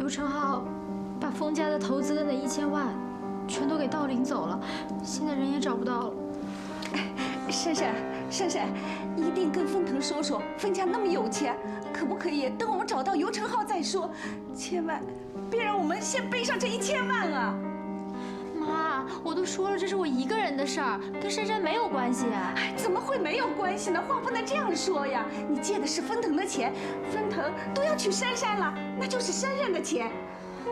尤成浩把封家的投资的那1000万全都给盗领走了，现在人也找不到了。珊珊，一定跟封腾说说，封家那么有钱，可不可以等我们找到尤成浩再说？千万别让我们先背上这1000万啊！妈，我都说了，这是我一个人的事儿，跟珊珊没有关系。哎，怎么会没有关系呢？话不能这样说呀！你借的是封腾的钱，封腾都要娶珊珊了，那就是珊珊的钱，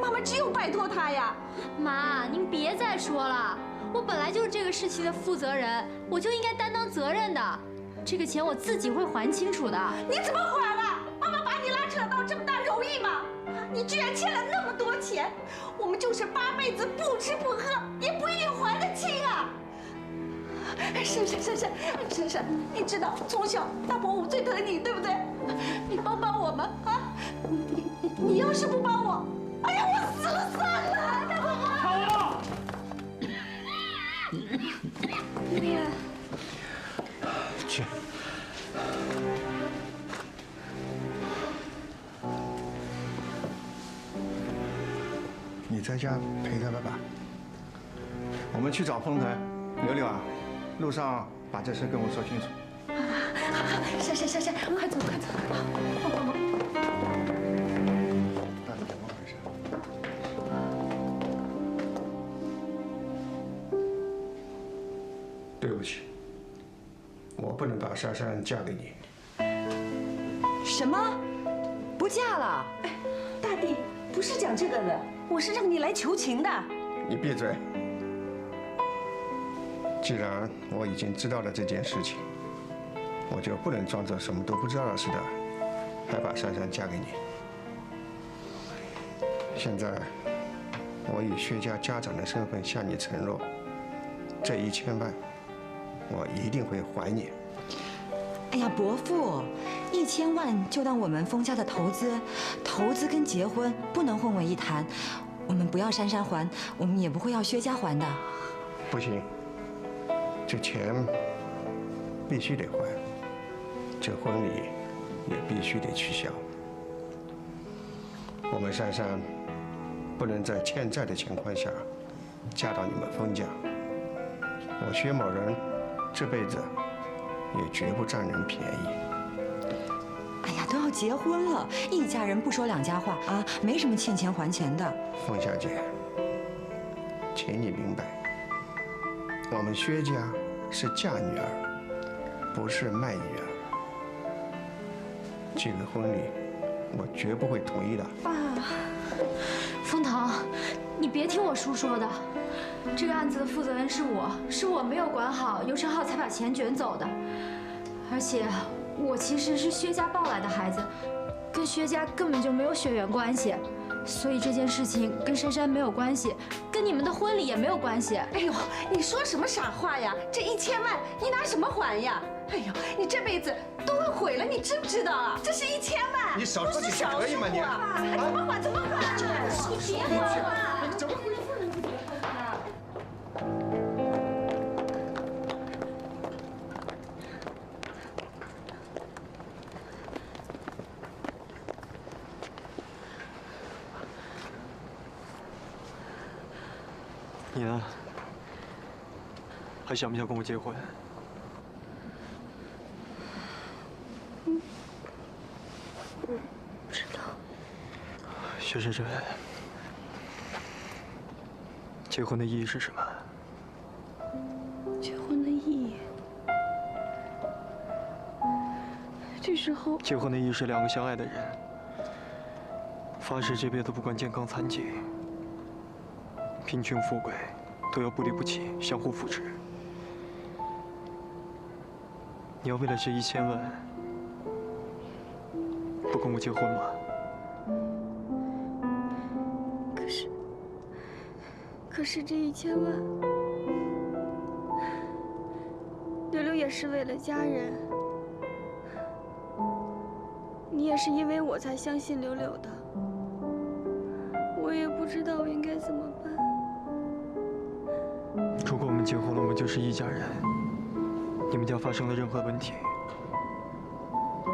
妈妈只有拜托他呀。妈，您别再说了，我本来就是这个事情的负责人，我就应该担当责任的。这个钱我自己会还清楚的。你怎么还啊？妈妈把你拉扯到这么大容易吗？你居然欠了那么多钱，我们就是8辈子不吃不喝也不一定还得清啊！珊珊，你知道从小大伯母最疼你，对不对？你帮帮我们啊！你要是不帮我，哎呀，我死了算了！大伯母，好，爹，去。你在家陪他爸爸。我们去找封腾。柳柳啊，路上把这事跟我说清楚。珊，快走！帮忙！那是怎么回事？对不起，我不能把珊珊嫁给你。什么？不嫁了？哎，大弟，不是讲这个的，我是让你来求情的。你闭嘴！既然我已经知道了这件事情，我就不能装作什么都不知道似的，还把珊珊嫁给你。现在，我以薛家家长的身份向你承诺，这1000万，我一定会还你。哎呀，伯父，1000万就当我们封家的投资跟结婚不能混为一谈。我们不要珊珊还，我们也不会要薛家还的。不行，这钱必须得还，这婚礼也必须得取消。我们珊珊不能在欠债的情况下嫁到你们封家。我薛某人这辈子也绝不占人便宜。哎呀，都要结婚了，一家人不说两家话啊，没什么欠钱还钱的。凤小姐，请你明白，我们薛家是嫁女儿，不是卖女儿。这个婚礼我绝不会同意的。爸，封腾，你别听我叔说的，这个案子的负责人是我没有管好尤成浩才把钱卷走的，而且我其实是薛家抱来的孩子，跟薛家根本就没有血缘关系，所以这件事情跟珊珊没有关系，跟你们的婚礼也没有关系。哎呦，你说什么傻话呀？这1000万你拿什么还呀？哎呦，你这辈子都会毁了，你知不知道啊？这是1000万，你少说几句可以吗你？还怎么还？怎么还？你别还了！怎么会？你呢？还想不想跟我结婚？不知道。薛深深，结婚的意义是什么？结婚的意义，这时候结婚的意义是2个相爱的人发誓这辈子不管健康残疾、贫穷富贵，都要不离不弃，相互扶持。你要为了这1000万不跟我结婚吗？可是这1000万，柳柳也是为了家人，你也是因为我才相信柳柳的，我也不知道我应该怎么办。如果我们结婚了，我们就是一家人。你们家发生了任何问题，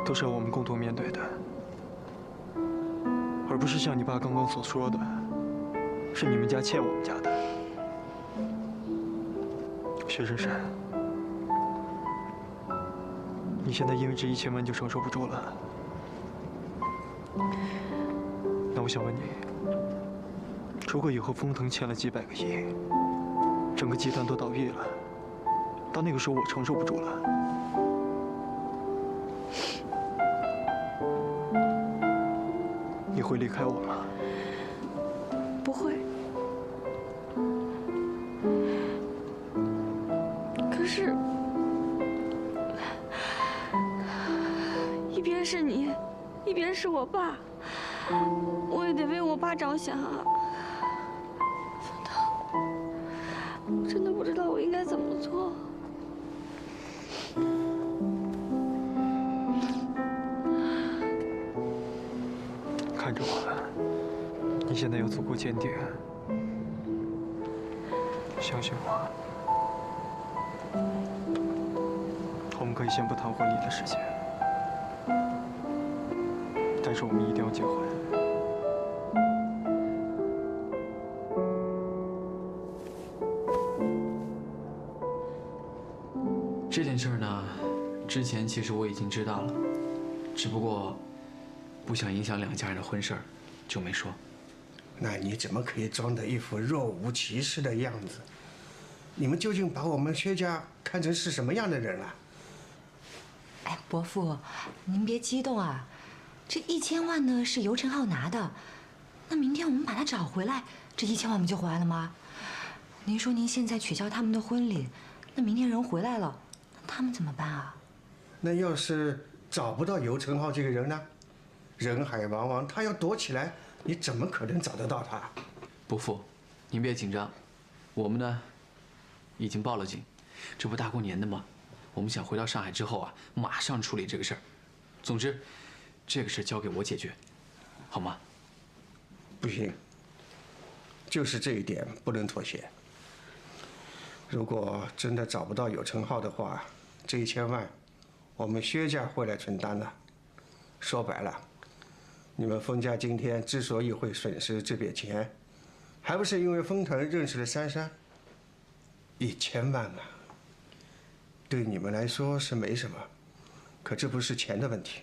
都是要我们共同面对的，而不是像你爸刚刚所说的，是你们家欠我们家的。薛珊珊，你现在因为这1000万就承受不住了？那我想问你，如果以后风腾欠了几百个亿，整个集团都倒闭了，到那个时候我承受不住了，你会离开我吗？不会。可是，一边是你，一边是我爸，我也得为我爸着想啊。风腾，我真的不知道我应该怎么做。看着我，你现在有足够坚定。相信我，我们可以先不谈婚礼的事情，但是我们一定要结婚。这件事儿呢，之前其实我已经知道了，只不过不想影响两家人的婚事儿，就没说。那你怎么可以装得一副若无其事的样子？你们究竟把我们薛家看成是什么样的人了？哎，伯父，您别激动啊，这1000万呢是尤承浩拿的，那明天我们把他找回来，这1000万不就还了吗？您说您现在取消他们的婚礼，那明天人回来了，那他们怎么办啊？那要是找不到尤承浩这个人呢？人海茫茫，他要躲起来，你怎么可能找得到他？伯父，您别紧张，我们呢已经报了警，这不大过年的吗？我们想回到上海之后啊，马上处理这个事儿。总之，这个事交给我解决，好吗？不行，就是这一点不能妥协。如果真的找不到尤承浩的话，这1000万我们薛家会来承担的。说白了，你们封家今天之所以会损失这笔钱，还不是因为封腾认识了珊珊？1000万啊，对你们来说是没什么，可这不是钱的问题，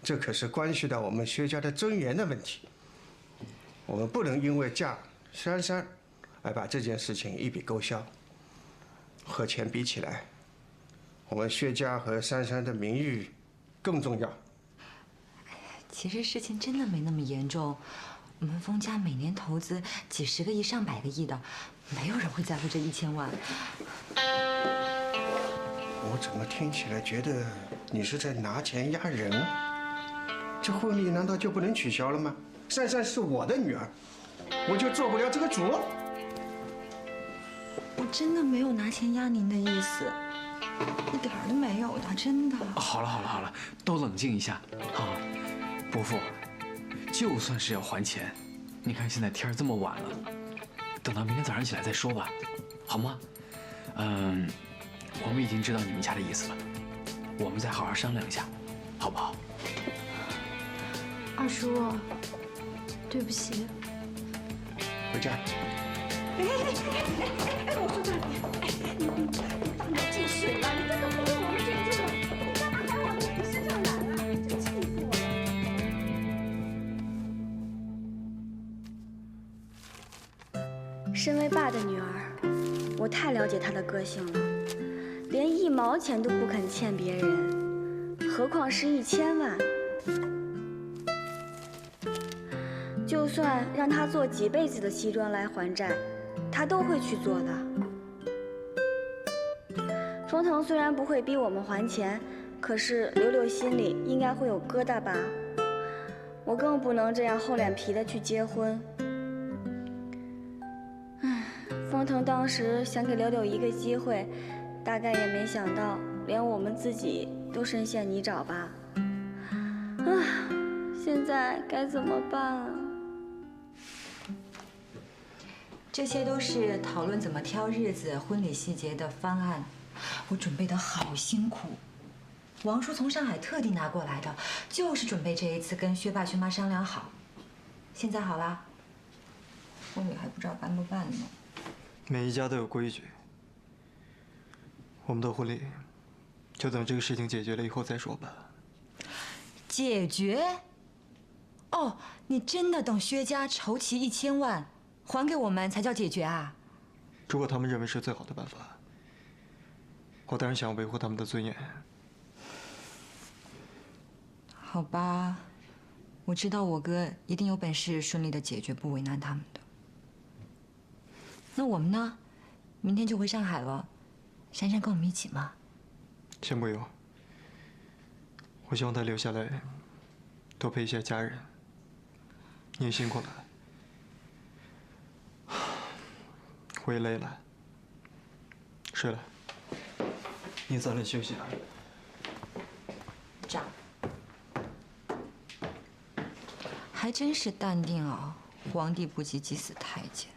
这可是关系到我们薛家的尊严的问题。我们不能因为嫁珊珊而把这件事情一笔勾销。和钱比起来，我们薛家和珊珊的名誉更重要。其实事情真的没那么严重，我们封家每年投资几十个亿、上百个亿的，没有人会在乎这1000万。我怎么听起来觉得你是在拿钱压人啊？这婚礼难道就不能取消了吗？珊珊是我的女儿，我就做不了这个主？我真的没有拿钱压您的意思，一点儿都没有的，真的。好了好了好了，都冷静一下啊！伯父，就算是要还钱，你看现在天这么晚了，等到明天早上起来再说吧，好吗？我们已经知道你们家的意思了，我们再好好商量一下，好不好？二叔，对不起。回家。我说大姐，你大脑进水了，你这个不用我们这个，你干嘛还往自己身上揽啊？真气死我了！身为爸的女儿，我太了解他的个性了，连1毛钱都不肯欠别人，何况是1000万。就算让他做几辈子的西装来还债，他都会去做的。封腾虽然不会逼我们还钱，可是柳柳心里应该会有疙瘩吧？我更不能这样厚脸皮的去结婚。封腾当时想给柳柳一个机会，大概也没想到连我们自己都深陷泥沼吧。现在该怎么办啊？这些都是讨论怎么挑日子、婚礼细节的方案，我准备的好辛苦。王叔从上海特地拿过来的，就是准备这一次跟薛爸薛妈商量好。现在好啦，婚礼还不知道办不办呢。每一家都有规矩，我们的婚礼就等这个事情解决了以后再说吧。解决？哦，你真的等薛家筹齐1000万，还给我们才叫解决啊？如果他们认为是最好的办法，我当然想要维护他们的尊严。好吧，我知道我哥一定有本事顺利的解决，不为难他们的。那我们呢？明天就回上海了，珊珊跟我们一起吗？先不用，我希望他留下来，多陪一下家人。你也辛苦了，我也累了，睡了。你早点休息啊。长，还真是淡定啊！皇帝不急急死太监。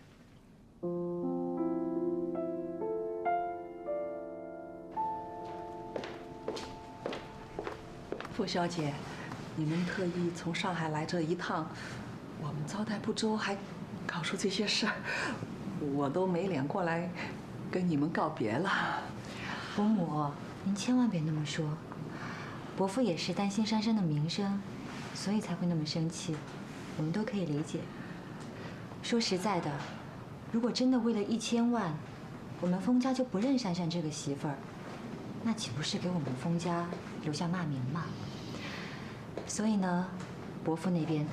傅小姐，你们特意从上海来这一趟，我们招待不周，还搞出这些事儿，我都没脸过来跟你们告别了。伯母，您千万别那么说。伯父也是担心珊珊的名声，所以才会那么生气，我们都可以理解。说实在的，如果真的为了1000万，我们封家就不认珊珊这个媳妇儿，那岂不是给我们封家留下骂名吗？所以呢，伯父那边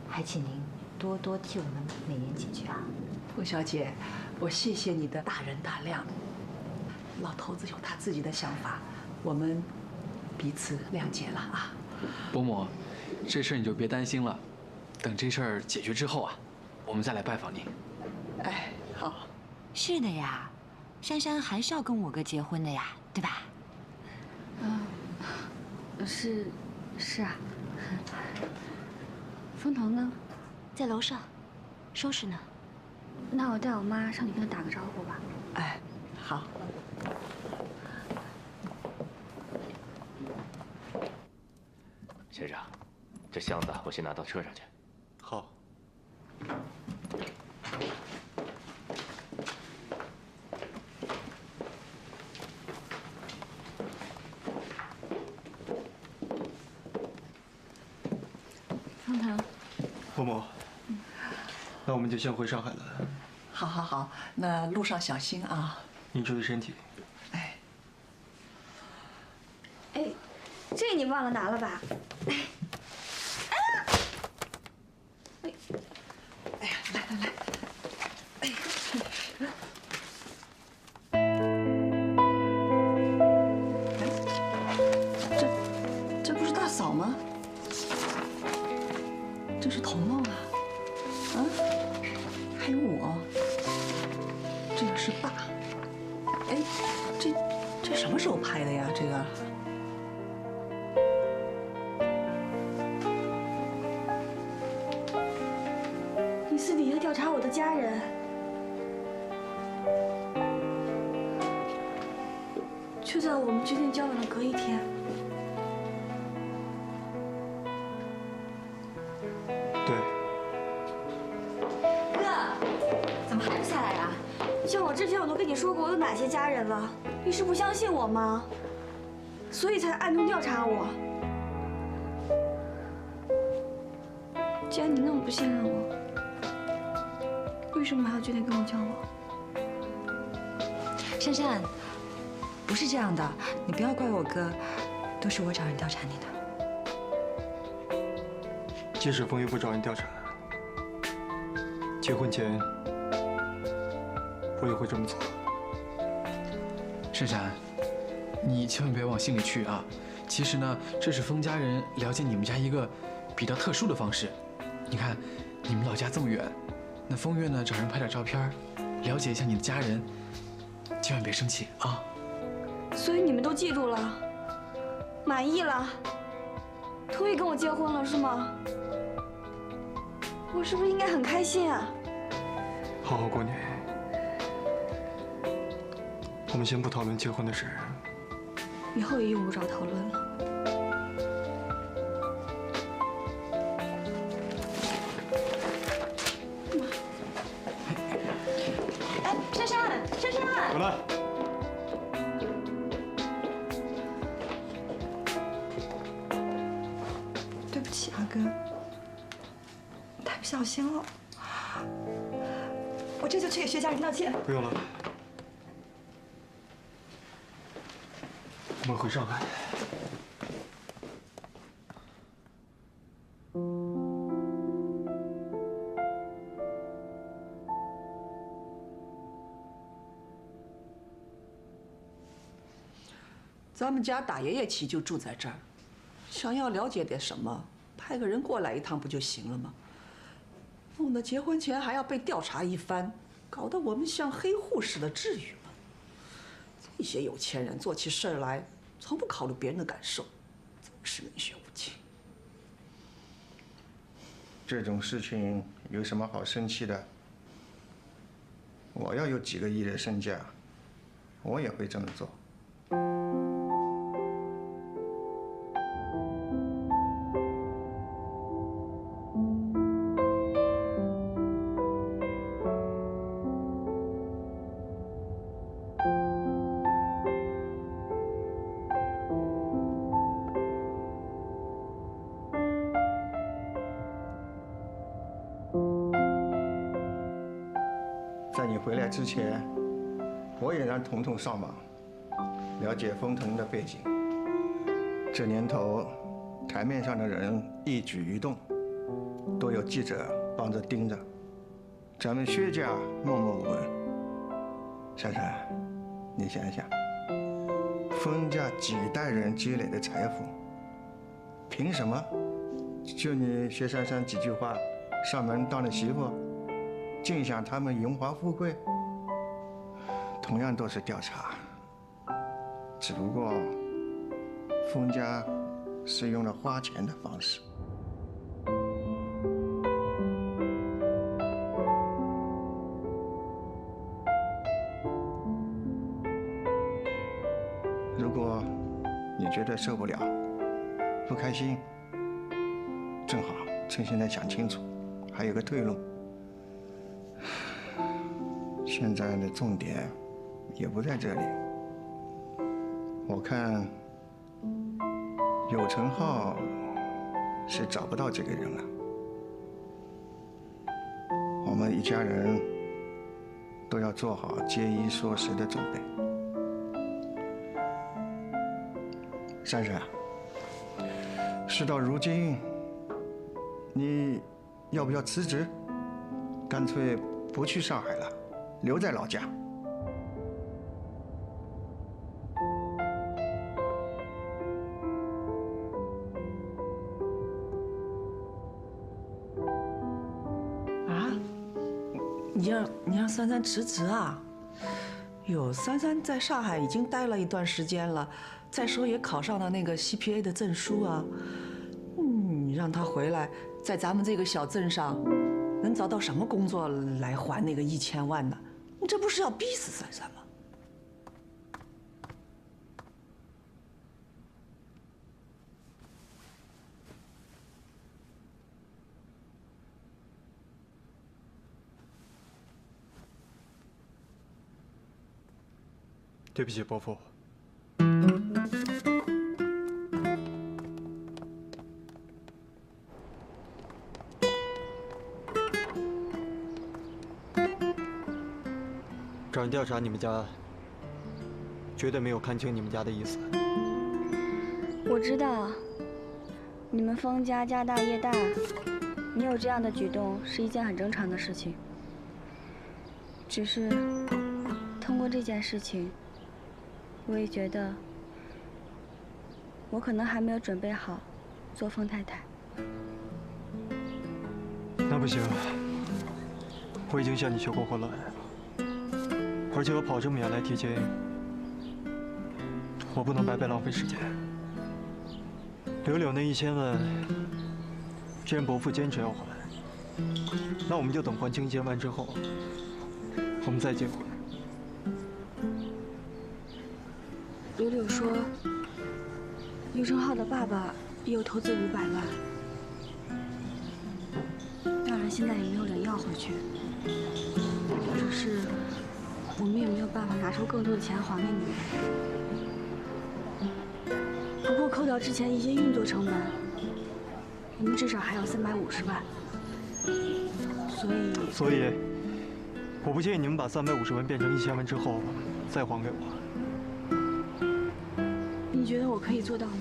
还请您多多替我们美言几句啊。傅小姐，我谢谢你的大人大量。老头子有他自己的想法，我们彼此谅解了啊。伯母，这事儿你就别担心了，等这事儿解决之后啊，我们再来拜访您。哎，好。是的呀，珊珊还是要跟我哥结婚的呀，对吧？是啊。风腾呢？在楼上，收拾呢。那我带我妈上去跟她打个招呼吧。哎，好。先生，这箱子我先拿到车上去。好。风腾，伯母，那我们就先回上海了。好，好，好，那路上小心啊。您注意身体。哎，哎，这你忘了拿了吧？哎呀，来来来，哎，这不是大嫂吗？这是彤彤啊，啊，还有我，这个是爸。哎，这什么时候拍的呀？这个。你私底下调查我的家人，就在我们决定交往的隔一天。对。哥，怎么还不下来啊？像我之前我都跟你说过我有哪些家人了，你是不相信我吗？所以才暗中调查我。既然你那么不信任我，为什么还要决定跟我交往？珊珊，不是这样的，你不要怪我哥，都是我找人调查你的。即使风雨不找人调查，结婚前我也会这么做。珊珊，你千万别往心里去啊！其实呢，这是封家人了解你们家一个比较特殊的方式。你看，你们老家这么远，那风月呢找人拍点照片，了解一下你的家人，千万别生气啊！所以你们都记住了，满意了，同意跟我结婚了是吗？我是不是应该很开心啊？好好过年。我们先不讨论结婚的事。以后也用不着讨论了。回来。对不起，阿哥，太不小心了。我这就去给薛家人道歉。不用了，我们回上海。咱们家大爷爷妻就住在这儿，想要了解点什么，派个人过来一趟不就行了吗？弄得结婚前还要被调查一番，搞得我们像黑户似的，至于吗？这些有钱人做起事儿来，从不考虑别人的感受，真是冷血无情。这种事情有什么好生气的？我要有几个亿的身价，我也会这么做。在你回来之前，我也让彤彤上网，了解封腾的背景。这年头，台面上的人一举一动，都有记者帮着盯着。咱们薛家默默无闻。珊珊，你想想，封家几代人积累的财富，凭什么就你薛珊珊几句话上门当了媳妇？尽享他们荣华富贵，同样都是调查，只不过封家是用了花钱的方式。如果你觉得受不了、不开心，正好趁现在想清楚，还有个退路。现在的重点也不在这里，我看有成浩是找不到这个人了。我们一家人都要做好节衣缩食的准备。珊珊，事到如今，你要不要辞职？干脆不去上海了，留在老家。啊？你让珊珊辞职啊？哟，珊珊在上海已经待了一段时间了，再说也考上了那个 CPA 的证书啊。你让她回来，在咱们这个小镇上，能找到什么工作来还那个1000万呢？你这不是要逼死珊珊吗？对不起，伯父。找人调查你们家，绝对没有看清你们家的意思。我知道，你们封家家大业大，你有这样的举动是一件很正常的事情。只是通过这件事情，我也觉得我可能还没有准备好做封太太。那不行，我已经向你求过婚了，而且我跑这么远来提亲，我不能白白浪费时间。柳柳那1000万，既然伯父坚持要还，那我们就等还清1000万之后，我们再结婚。柳柳说，尤成浩的爸爸也有投资500万，当然现在也没有人要回去。只是我们也没有办法拿出更多的钱还给你们。不过扣掉之前一些运作成本，我们至少还有350万。所以，我不建议你们把350万变成1000万之后再还给我。你觉得我可以做到吗？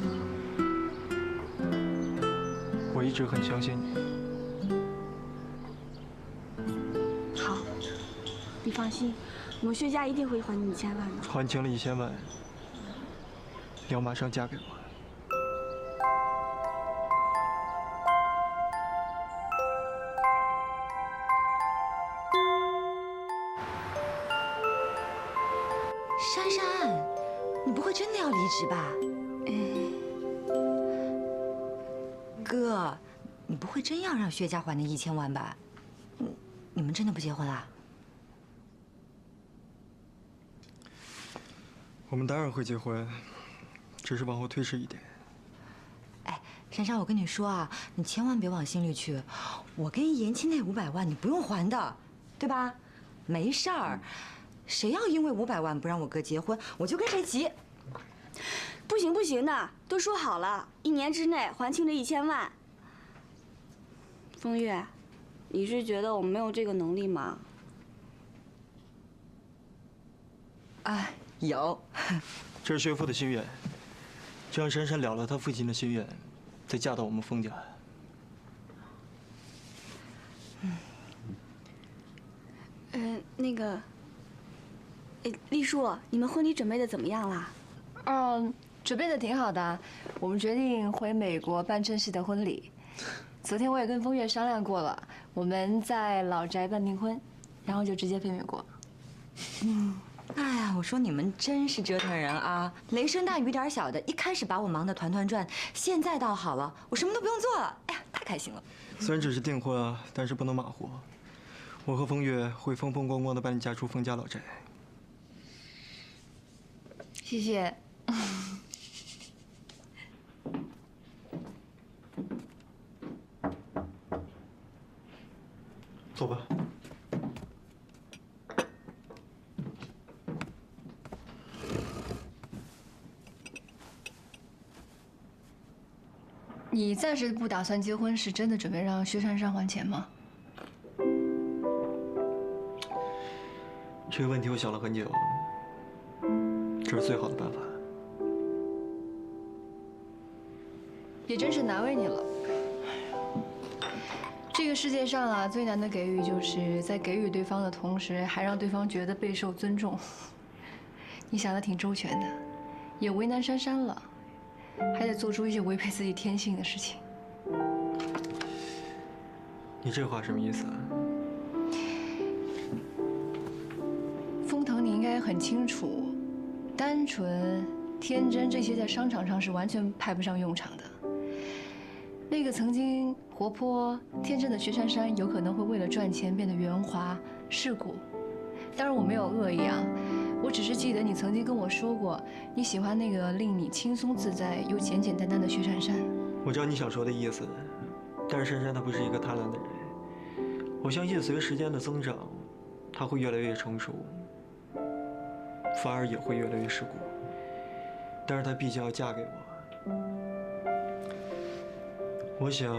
我一直很相信你。好，你放心，我们薛家一定会还你1000万的。还清了1000万，你要马上嫁给我。珊珊，你不会真的要离职吧？哥，你不会真要让薛家还那1000万吧？你们真的不结婚啊？我们当然会结婚，只是往后推迟一点。哎，珊珊，我跟你说啊，你千万别往心里去。我给你延期那500万，你不用还的，对吧？没事儿。谁要因为500万不让我哥结婚，我就跟谁急。不行不行的，都说好了，1年之内还清这1000万。风月，你是觉得我没有这个能力吗？啊，有。这是薛父的心愿，就让珊珊了了他父亲的心愿，再嫁到我们风家。那个，丽叔，你们婚礼准备的怎么样啦？准备的挺好的，我们决定回美国办正式的婚礼。昨天我也跟风月商量过了，我们在老宅办订婚，然后就直接飞美国。哎呀，我说你们真是折腾人啊！雷声大雨点小的，一开始把我忙得团团转，现在倒好了，我什么都不用做了。哎呀，太开心了！虽然只是订婚啊，但是不能马虎。我和风月会风风光光的把你嫁出风家老宅。谢谢。走吧。你暂时不打算结婚，是真的准备让薛珊珊还钱吗？这个问题我想了很久，这是最好的办法。也真是难为你了。这个世界上啊，最难的给予就是在给予对方的同时，还让对方觉得备受尊重。你想的挺周全的，也为难珊珊了，还得做出一些违背自己天性的事情。你这话什么意思啊？风腾，你应该很清楚，单纯、天真这些在商场上是完全派不上用场的。那个曾经活泼天真的薛珊珊，有可能会为了赚钱变得圆滑世故。当然我没有恶意啊，我只是记得你曾经跟我说过，你喜欢那个令你轻松自在又简简单单的薛珊珊。我知道你想说的意思，但是珊珊她不是一个贪婪的人。我相信随着时间的增长，她会越来越成熟，反而也会越来越世故。但是她毕竟要嫁给我。我想，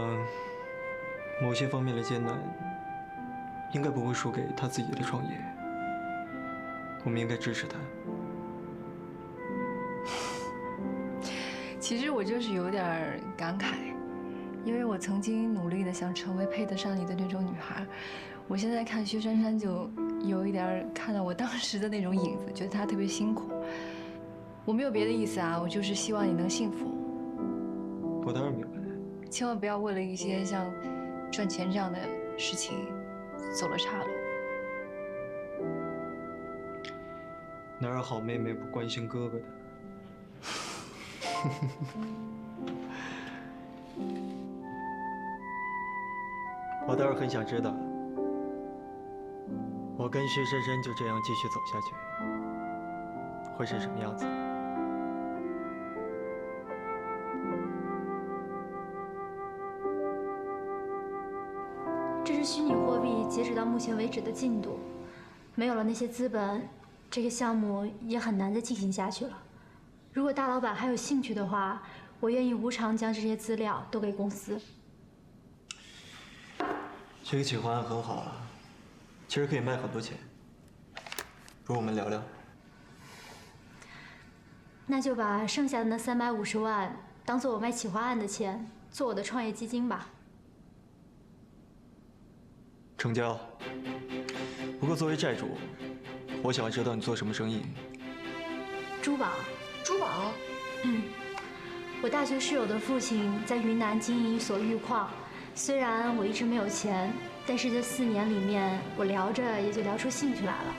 某些方面的艰难，应该不会输给他自己的创业。我们应该支持他。其实我就是有点感慨，因为我曾经努力的想成为配得上你的那种女孩，我现在看薛珊珊就有一点看到我当时的那种影子，觉得她特别辛苦。我没有别的意思啊，我就是希望你能幸福。我当然明白。千万不要为了一些像赚钱这样的事情走了岔路。哪有好妹妹不关心哥哥的？我倒是很想知道，我跟薛珊珊就这样继续走下去，会是什么样子？这是虚拟货币截止到目前为止的进度，没有了那些资本，这个项目也很难再进行下去了。如果大老板还有兴趣的话，我愿意无偿将这些资料都给公司。这个企划案很好啊，其实可以卖很多钱。不如我们聊聊。那就把剩下的那350万当做我卖企划案的钱，做我的创业基金吧。成交。不过作为债主，我想要知道你做什么生意。珠宝。珠宝？我大学室友的父亲在云南经营一所玉矿，虽然我一直没有钱，但是这4年里面，我聊着也就聊出兴趣来了。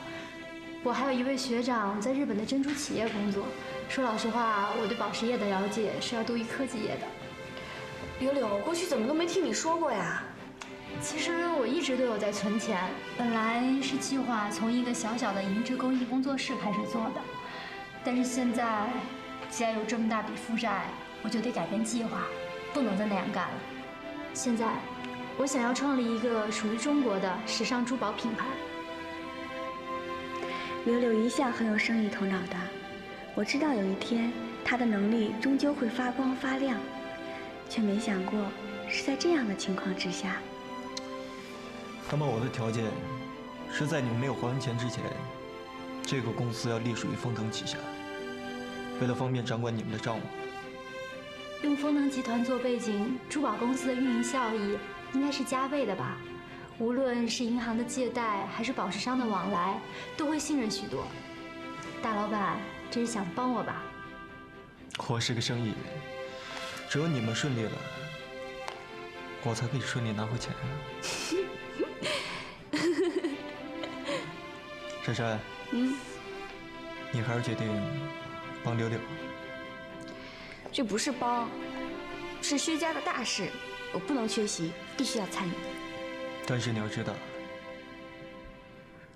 我还有一位学长在日本的珍珠企业工作。说老实话，我对宝石业的了解是要多于科技业的。柳柳，过去怎么都没听你说过呀？其实我一直都有在存钱，本来是计划从一个小小的银质工艺工作室开始做的，但是现在既然有这么大笔负债，我就得改变计划，不能再那样干了。现在，我想要创立一个属于中国的时尚珠宝品牌。柳柳一向很有生意头脑的，我知道有一天他的能力终究会发光发亮，却没想过是在这样的情况之下。那么我的条件是在你们没有还完钱之前，这个公司要隶属于丰腾旗下，为了方便掌管你们的账务。用丰腾集团做背景，珠宝公司的运营效益应该是加倍的吧？无论是银行的借贷，还是宝石商的往来，都会信任许多。大老板这是想帮我吧？我是个生意人，只有你们顺利了，我才可以顺利拿回钱啊。珊珊，你还是决定帮柳柳？这不是帮，是薛家的大事，我不能缺席，必须要参与。但是你要知道，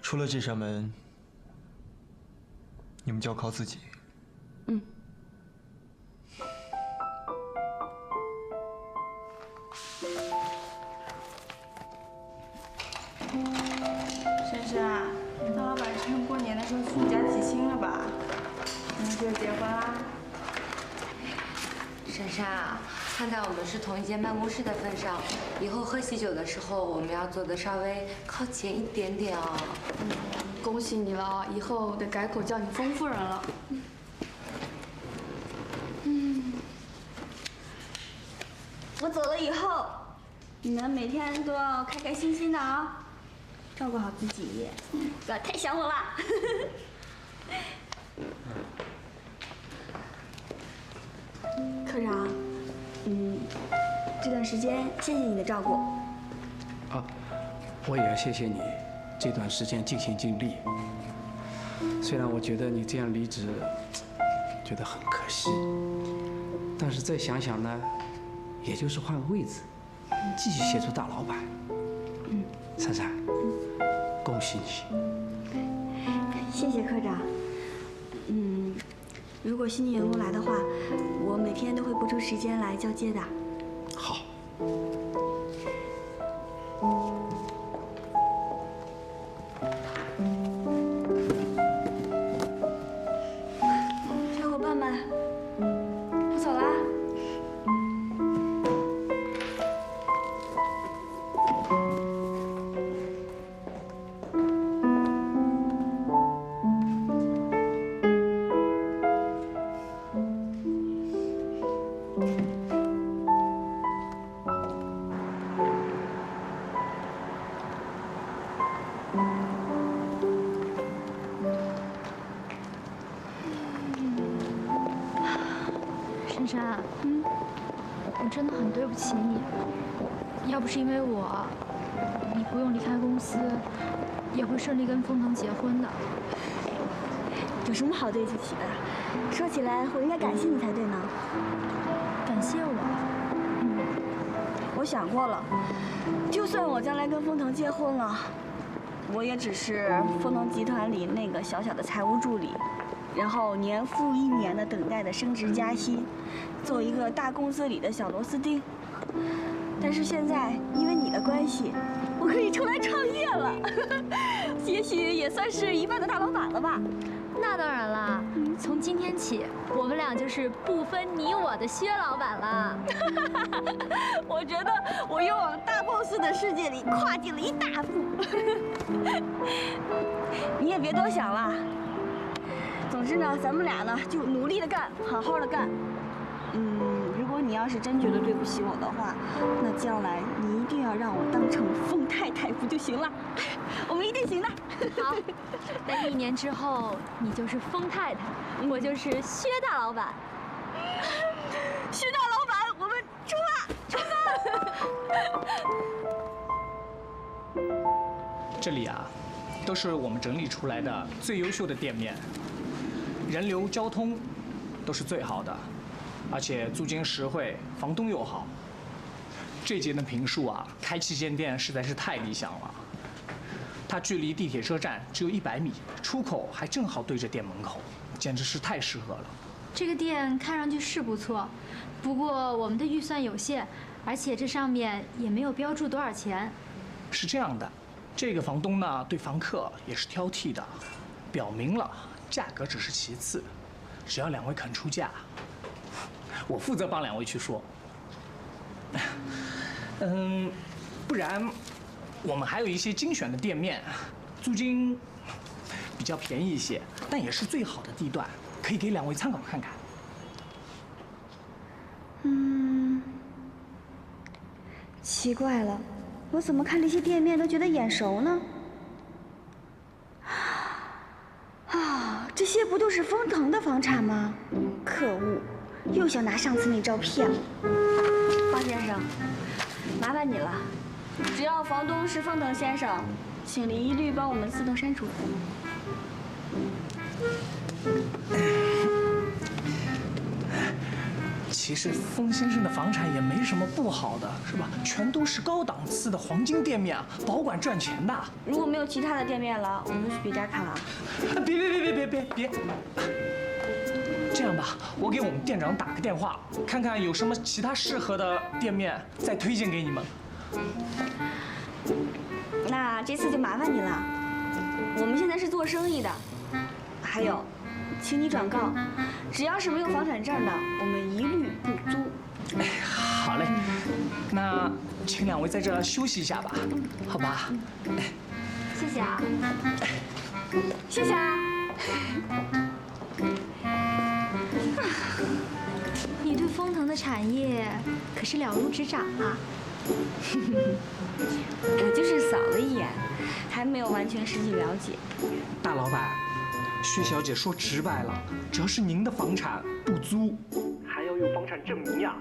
出了这扇门，你们就要靠自己。珊珊，大老板趁过年的时候去你家提亲了吧？你们就结婚啦？珊珊啊，看在我们是同一间办公室的份上，以后喝喜酒的时候，我们要坐得稍微靠前一点点哦。恭喜你了，以后得改口叫你丰夫人了。我走了以后，你们每天都要开开心心的啊，照顾好自己，不要太想我啦。科长，这段时间谢谢你的照顾。啊，我也要谢谢你这段时间尽心尽力。虽然我觉得你这样离职，觉得很可惜，但是再想想呢，也就是换个位置，继续协助大老板。珊珊，恭喜你。谢谢科长。如果新的员工来的话，我每天都会拨出时间来交接的。好。小伙伴们，我走啦。珊珊，我真的很对不起你。要不是因为我，你不用离开公司，也会顺利跟丰腾结婚的。有什么好对不起的？说起来，我应该感谢你才对呢。感谢我？我想过了，就算我将来跟丰腾结婚了，我也只是丰腾集团里那个小小的财务助理，然后年复1年的等待的升职加薪，做一个大公司里的小螺丝钉。但是现在，因为你的关系，我可以出来创业了。也许也算是一半的大老板了吧？那当然啦，从今天起，我们俩就是不分你我的薛老板了。我觉得我又往大 boss 的世界里跨进了一大步。你也别多想了。总之呢，咱们俩呢就努力的干，好好的干。如果你要是真觉得对不起我的话，那将来你一定要让我当成凤太太不就行了？我们一定行的。好，那1年之后，你就是丰太太，我就是薛大老板。薛大老板，我们出发，出发！这里啊，都是我们整理出来的最优秀的店面，人流交通都是最好的，而且租金实惠，房东又好。这间的平数啊，开7间店实在是太理想了。它距离地铁车站只有100米，出口还正好对着店门口，简直是太适合了。这个店看上去是不错，不过我们的预算有限，而且这上面也没有标注多少钱。是这样的，这个房东呢对房客也是挑剔的，表明了价格只是其次，只要2位肯出价，我负责帮2位去说。不然我们还有一些精选的店面，租金比较便宜一些，但也是最好的地段，可以给2位参考看看。奇怪了，我怎么看这些店面都觉得眼熟呢？这些不都是丰腾的房产吗？可恶，又想拿上次那招骗我。方先生，麻烦你了，只要房东是丰腾先生，请您一律帮我们自动删除。其实丰先生的房产也没什么不好的，是吧？全都是高档次的黄金店面，保管赚钱的。如果没有其他的店面了，我们就去别家看了。别！这样吧，我给我们店长打个电话，看看有什么其他适合的店面，再推荐给你们。那这次就麻烦你了，我们现在是做生意的，还有，请你转告，只要是没有房产证的，我们一律不租。哎，好嘞，那请2位在这休息一下吧，好吧？谢谢啊。谢谢啊。你对丰腾的产业可是了如指掌啊。我就是扫了一眼，还没有完全实际了解。大老板，薛小姐说直白了，只要是您的房产不租，还要有房产证明呀。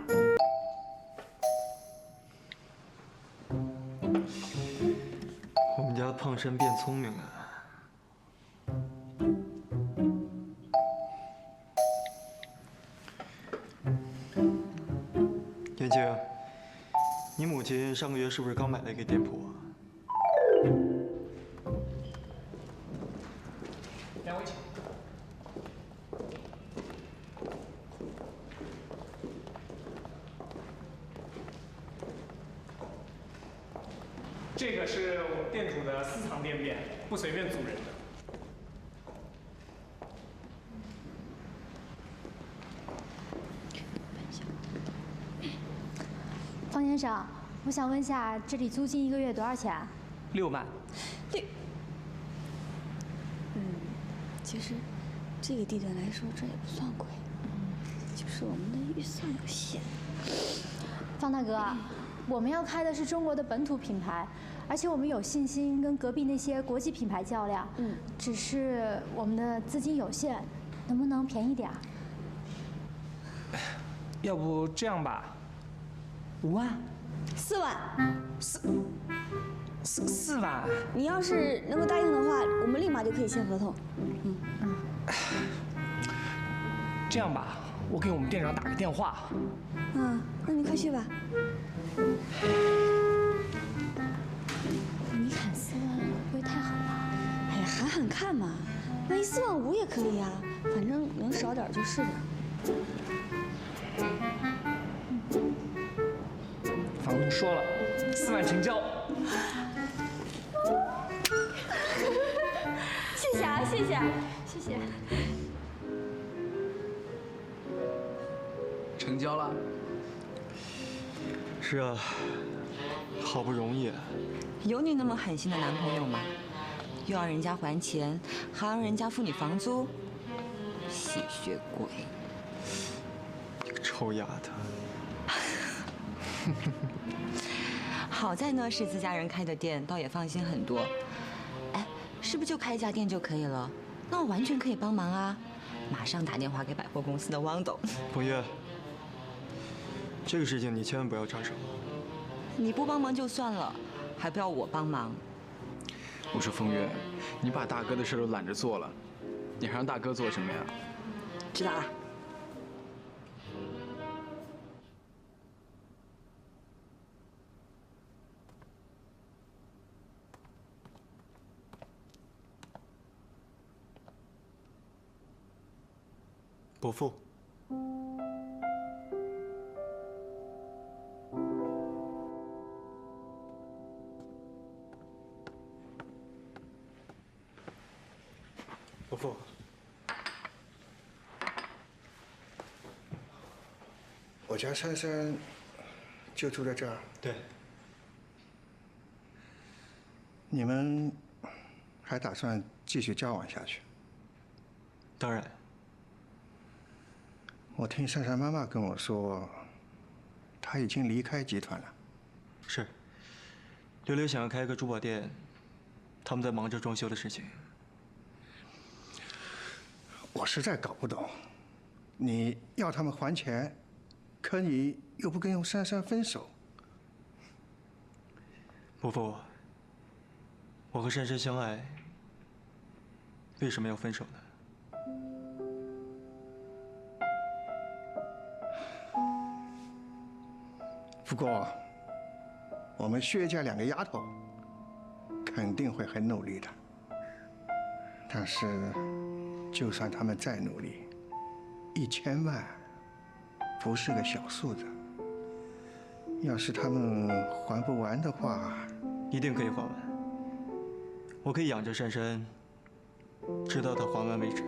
我们家胖婶变聪明了。燕青，你母亲上个月是不是刚买了一个店铺啊？2位请。这个是我们店主的私藏店面，不随便租人的。方先生，我想问一下，这里租金1个月多少钱？6万。对。其实这个地段来说，这也不算贵，就是我们的预算有限。方大哥，我们要开的是中国的本土品牌，而且我们有信心跟隔壁那些国际品牌较量。只是我们的资金有限，能不能便宜点？要不这样吧，5万？4万。4万。你要是能够答应的话，我们立马就可以签合同。这样吧，我给我们店长打个电话。那你快去吧。你喊4万会不会太好了？哎呀，喊喊看嘛，万一4万5也可以呀，反正能少点就是点。房东说了，4万成交。谢谢，谢谢。成交了。是啊，好不容易啊。有你那么狠心的男朋友吗？又要人家还钱，还让人家付你房租，吸血鬼！你个臭丫头！好在呢是自家人开的店，倒也放心很多。哎，是不是就开一家店就可以了？那我完全可以帮忙啊！马上打电话给百货公司的汪董。冯月，这个事情你千万不要插手。你不帮忙就算了，还不要我帮忙。我说风月，你把大哥的事都揽着做了，你还让大哥做什么呀？知道了。伯父，伯父，我家珊珊就住在这儿。对。你们还打算继续交往下去？当然。我听珊珊妈妈跟我说，她已经离开集团了。是。刘刘想要开个珠宝店，他们在忙着装修的事情。我实在搞不懂，你要他们还钱，可你又不跟珊珊分手。伯父，我和珊珊相爱，为什么要分手呢？不过，我们薛家两个丫头肯定会很努力的。但是，就算他们再努力，1000万不是个小数字。要是他们还不完的话，一定可以还完。我可以养着珊珊，直到她还完为止。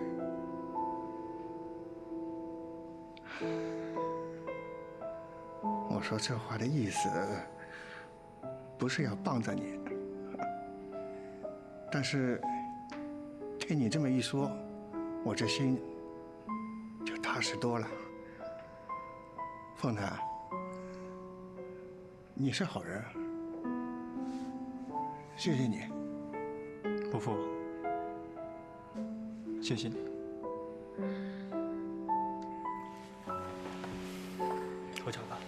我说这话的意思，不是要帮着你，但是听你这么一说，我这心就踏实多了。凤檀，你是好人，谢谢你。伯父，谢谢你。喝茶吧。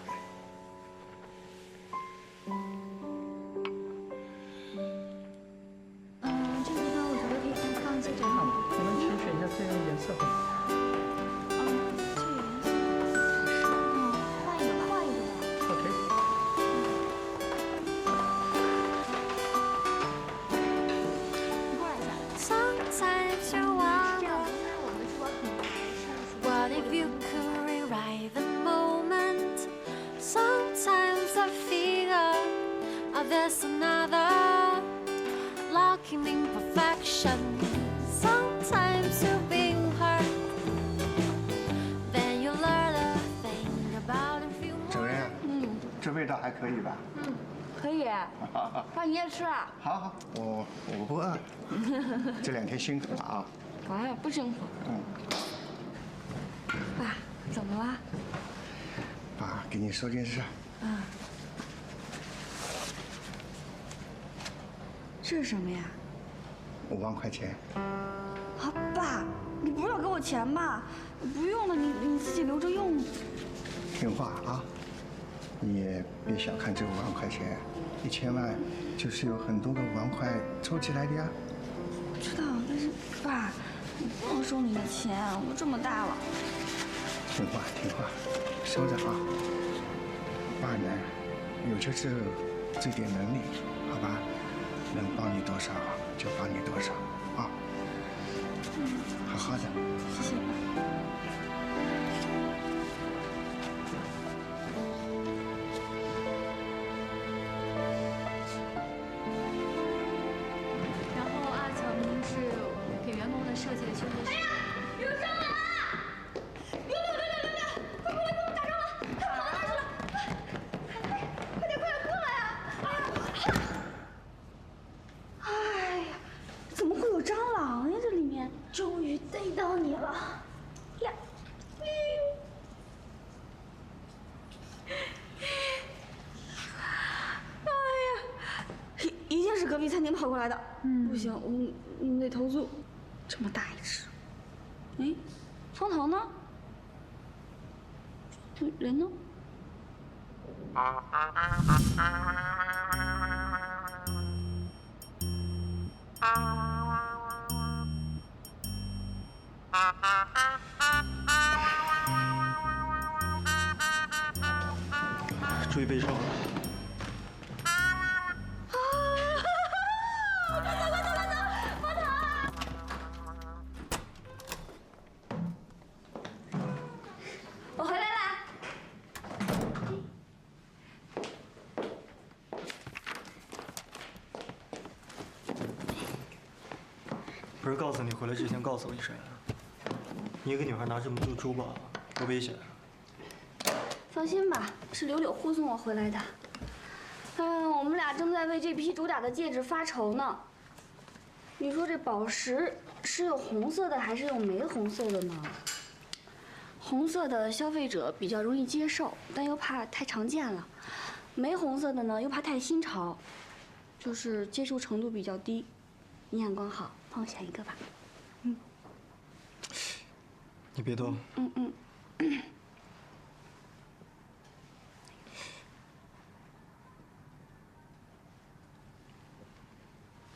这个地方我觉得可以先放一些这样。你们请选一下这样颜色的。换一个吧。OK。你过来一下。 Sometimes you wonder what if you could rewrite the moment. Sometimes I figure there's another lacking in perfection. Sometimes you've been hurt, then you learn a thing about a few 整人，这味道还可以吧？可以。爸，你也吃啊？好，我不饿，这2天辛苦了啊。哎，不辛苦。爸，怎么了？爸，给你说件事。这是什么呀？5万块钱。啊，爸，你不是要给我钱吗？不用了，你自己留着用。听话啊，你也别小看这5万块钱，1000万就是有很多个5万块凑起来的呀。我知道，但是爸，我不能收你的钱，我都这么大了。听话，收着啊。爸呢，有这点能力，好吧？能帮你多少就帮你多少啊。好好的。谢谢爸。然后2层是给员工的吧，来，哎呀，一定是隔壁餐厅跑过来的。不行，我们得投诉。这么大一只，哎，风头呢？人呢？注意背上。我回来啦！不是告诉你回来之前告诉我一声，你一个女孩拿这么多珠宝，多危险啊！放心吧，是柳柳护送我回来的。我们俩正在为这批主打的戒指发愁呢。你说这宝石是有红色的还是有玫红色的呢？红色的消费者比较容易接受，但又怕太常见了；玫红色的呢，又怕太新潮，就是接受程度比较低。你眼光好，帮我选一个吧。你别动。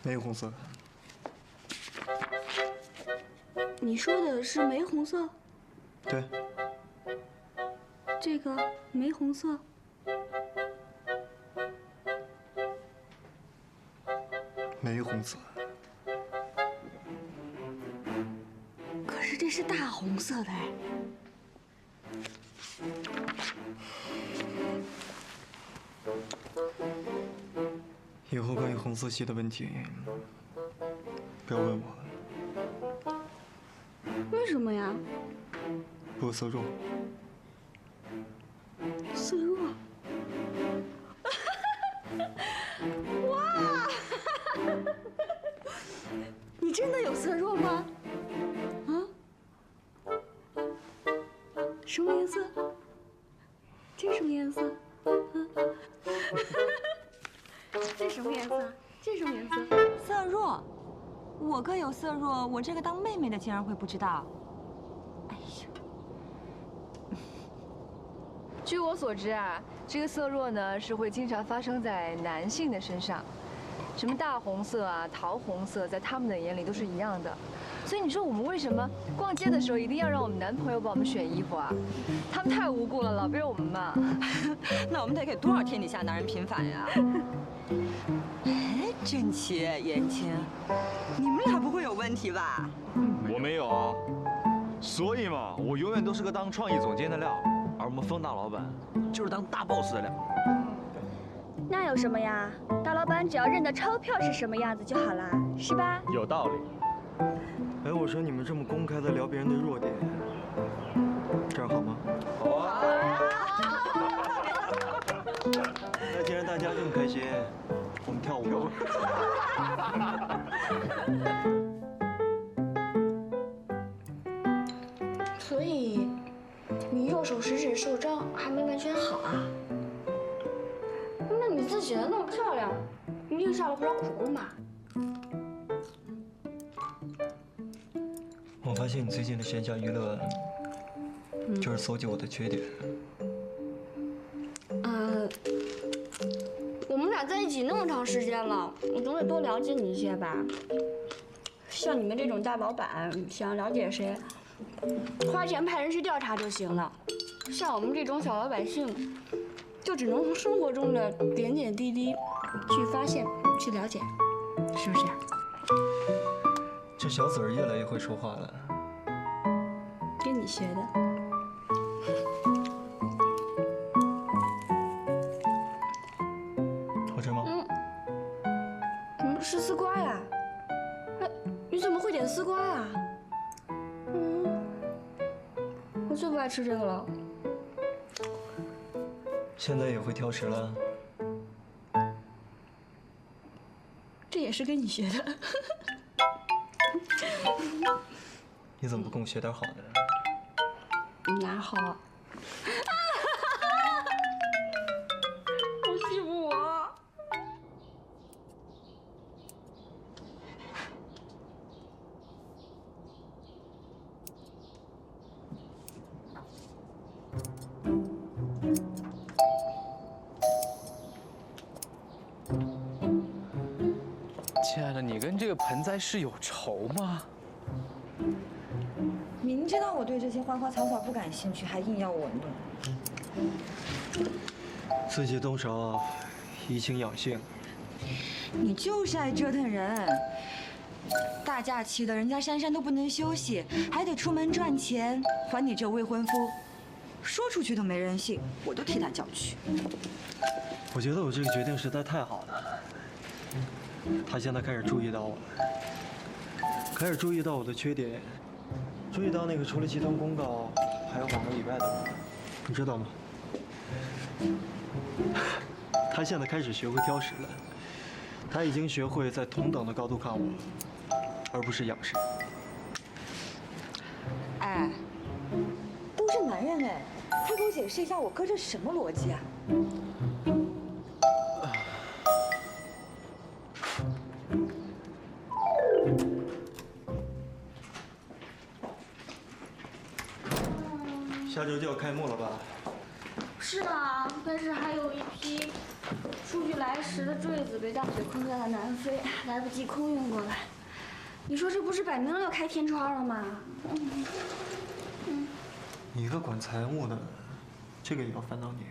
玫红色。你说的是玫红色？对。这个玫红色。玫红色。可是这是大红色的哎。以后关于红色系的问题，不要问我。为什么呀？不色弱。色弱。哇！你真的有色弱吗？啊？什么颜色？这什么颜色？这什么颜色？这什么颜色？色弱，我哥有色弱，我这个当妹妹的竟然会不知道。哎呀，据我所知啊，这个色弱呢是会经常发生在男性的身上，什么大红色啊、桃红色，在他们的眼里都是一样的。所以你说我们为什么逛街的时候一定要让我们男朋友帮我们选衣服啊？他们太无辜了，老被我们骂。那我们得给多少天底下男人平反呀？哎，郑琪、言青，你们俩不会有问题吧？我没有啊，所以嘛，我永远都是个当创意总监的料，而我们风大老板就是当大 boss 的料。那有什么呀？大老板只要认得钞票是什么样子就好啦，是吧？有道理。哎，我说你们这么公开的聊别人的弱点，这样好吗？好啊。那既然大家这么开心，我们跳舞吧。所以，你右手食指受伤还没完全好啊？那你字写的那么漂亮，一定下了不少苦功吧？我发现你最近的闲暇娱乐，就是搜集我的缺点。我们俩在一起那么长时间了，我总得多了解你一些吧。像你们这种大老板，想了解谁，花钱派人去调查就行了。像我们这种小老百姓，就只能从生活中的点点滴滴去发现、去了解，是不是？这小嘴儿越来越会说话了。跟你学的。好吃吗？是丝瓜呀。哎，你怎么会点丝瓜呀？我最不爱吃这个了。现在也会挑食了？这也是跟你学的。你怎么不跟我学点好的？哪儿好啊？好欺负我！亲爱的，你跟这个盆栽是有仇吗？明知道我对这些花花草草不感兴趣，还硬要我弄。自己动手，怡情养性。你就是爱折腾人。大假期的，人家珊珊都不能休息，还得出门赚钱，还你这未婚夫。说出去都没人信，我都替他叫屈。我觉得我这个决定实在太好了。他现在开始注意到我，开始注意到我的缺点，注意到那个除了集团公告还有网络以外的我，你知道吗？他现在开始学会挑食了，他已经学会在同等的高度看我，而不是仰视。哎，都是男人哎，快给我解释一下，我哥这是什么逻辑啊？下周就要开幕了吧？是啊，但是还有一批出去来时的坠子被大雪困在了南非，来不及空运过来。你说这不是摆明了要开天窗了吗？你一个管财务的，这个也要烦恼你？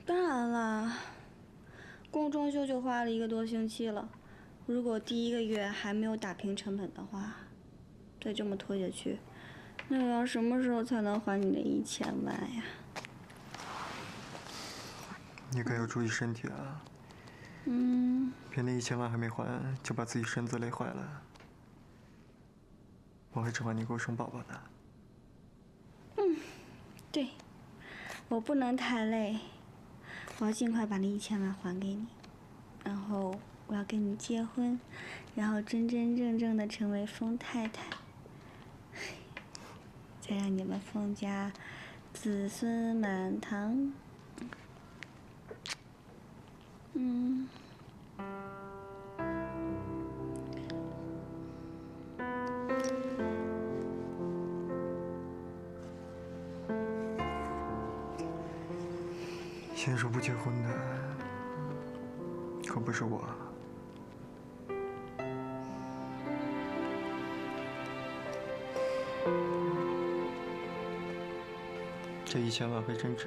当然啦，光装修就花了1个多星期了，如果第1个月还没有打平成本的话，再这么拖下去，那我要什么时候才能还你的1000万呀？你可要注意身体啊！别那1000万还没还，就把自己身子累坏了。我还指望你给我生宝宝呢。对，我不能太累，我要尽快把那1000万还给你，然后我要跟你结婚，然后真真正正的成为风太太，再让你们风家子孙满堂。先说不结婚的，可不是我。这1000万会真值，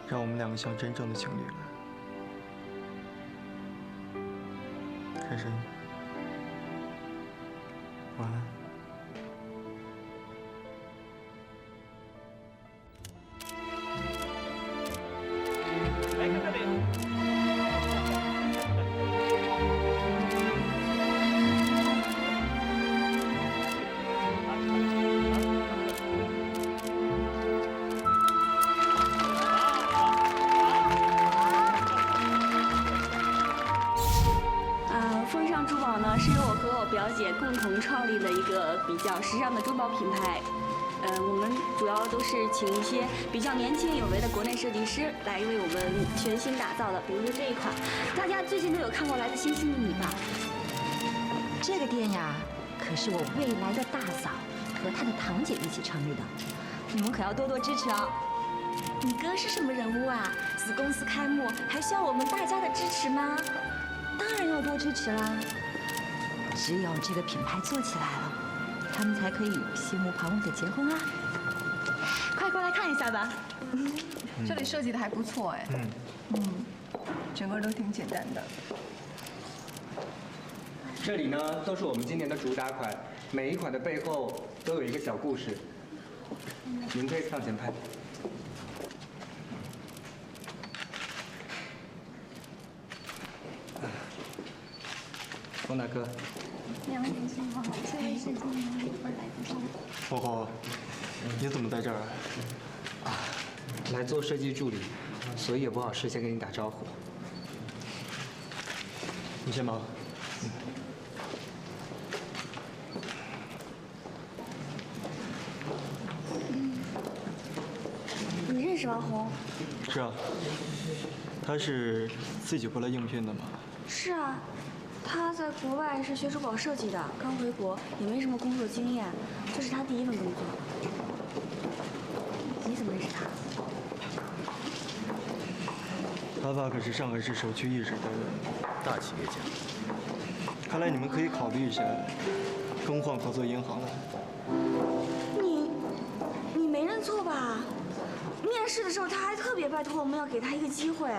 让我们2个像真正的情侣了。珊珊，晚安。来看这里。风尚珠宝呢，是由我和我表姐共同创立的一个比较时尚的珠宝品牌。我们主要都是请一些比较年轻有为的国内设计师来为我们全新打造的，比如说这一款，大家最近都有看过《来自星星的你》吧？这个店呀，可是我未来的大嫂和她的堂姐一起成立的，你们可要多多支持哦。你哥是什么人物啊？子公司开幕还需要我们大家的支持吗？当然要多支持啦！只有这个品牌做起来了，他们才可以心无旁骛的结婚啊！快过来看一下吧。这里设计的还不错哎。整个都挺简单的。这里呢都是我们今年的主打款，每一款的背后都有一个小故事。您可以向前拍。冯大哥，两位明星好，这位是今年1月份来的照顾。火火，你怎么在这儿啊？来做设计助理，所以也不好事先跟你打招呼。你先忙。你认识王红？是啊，他是自己过来应聘的吗？是啊，他在国外是学珠宝设计的，刚回国，也没什么工作经验，这是他第一份工作。你怎么认识他？他爸可是上海市首屈一指的大企业家。看来你们可以考虑一下更换合作银行了。你没认错吧？面试的时候他还特别拜托我们要给他一个机会。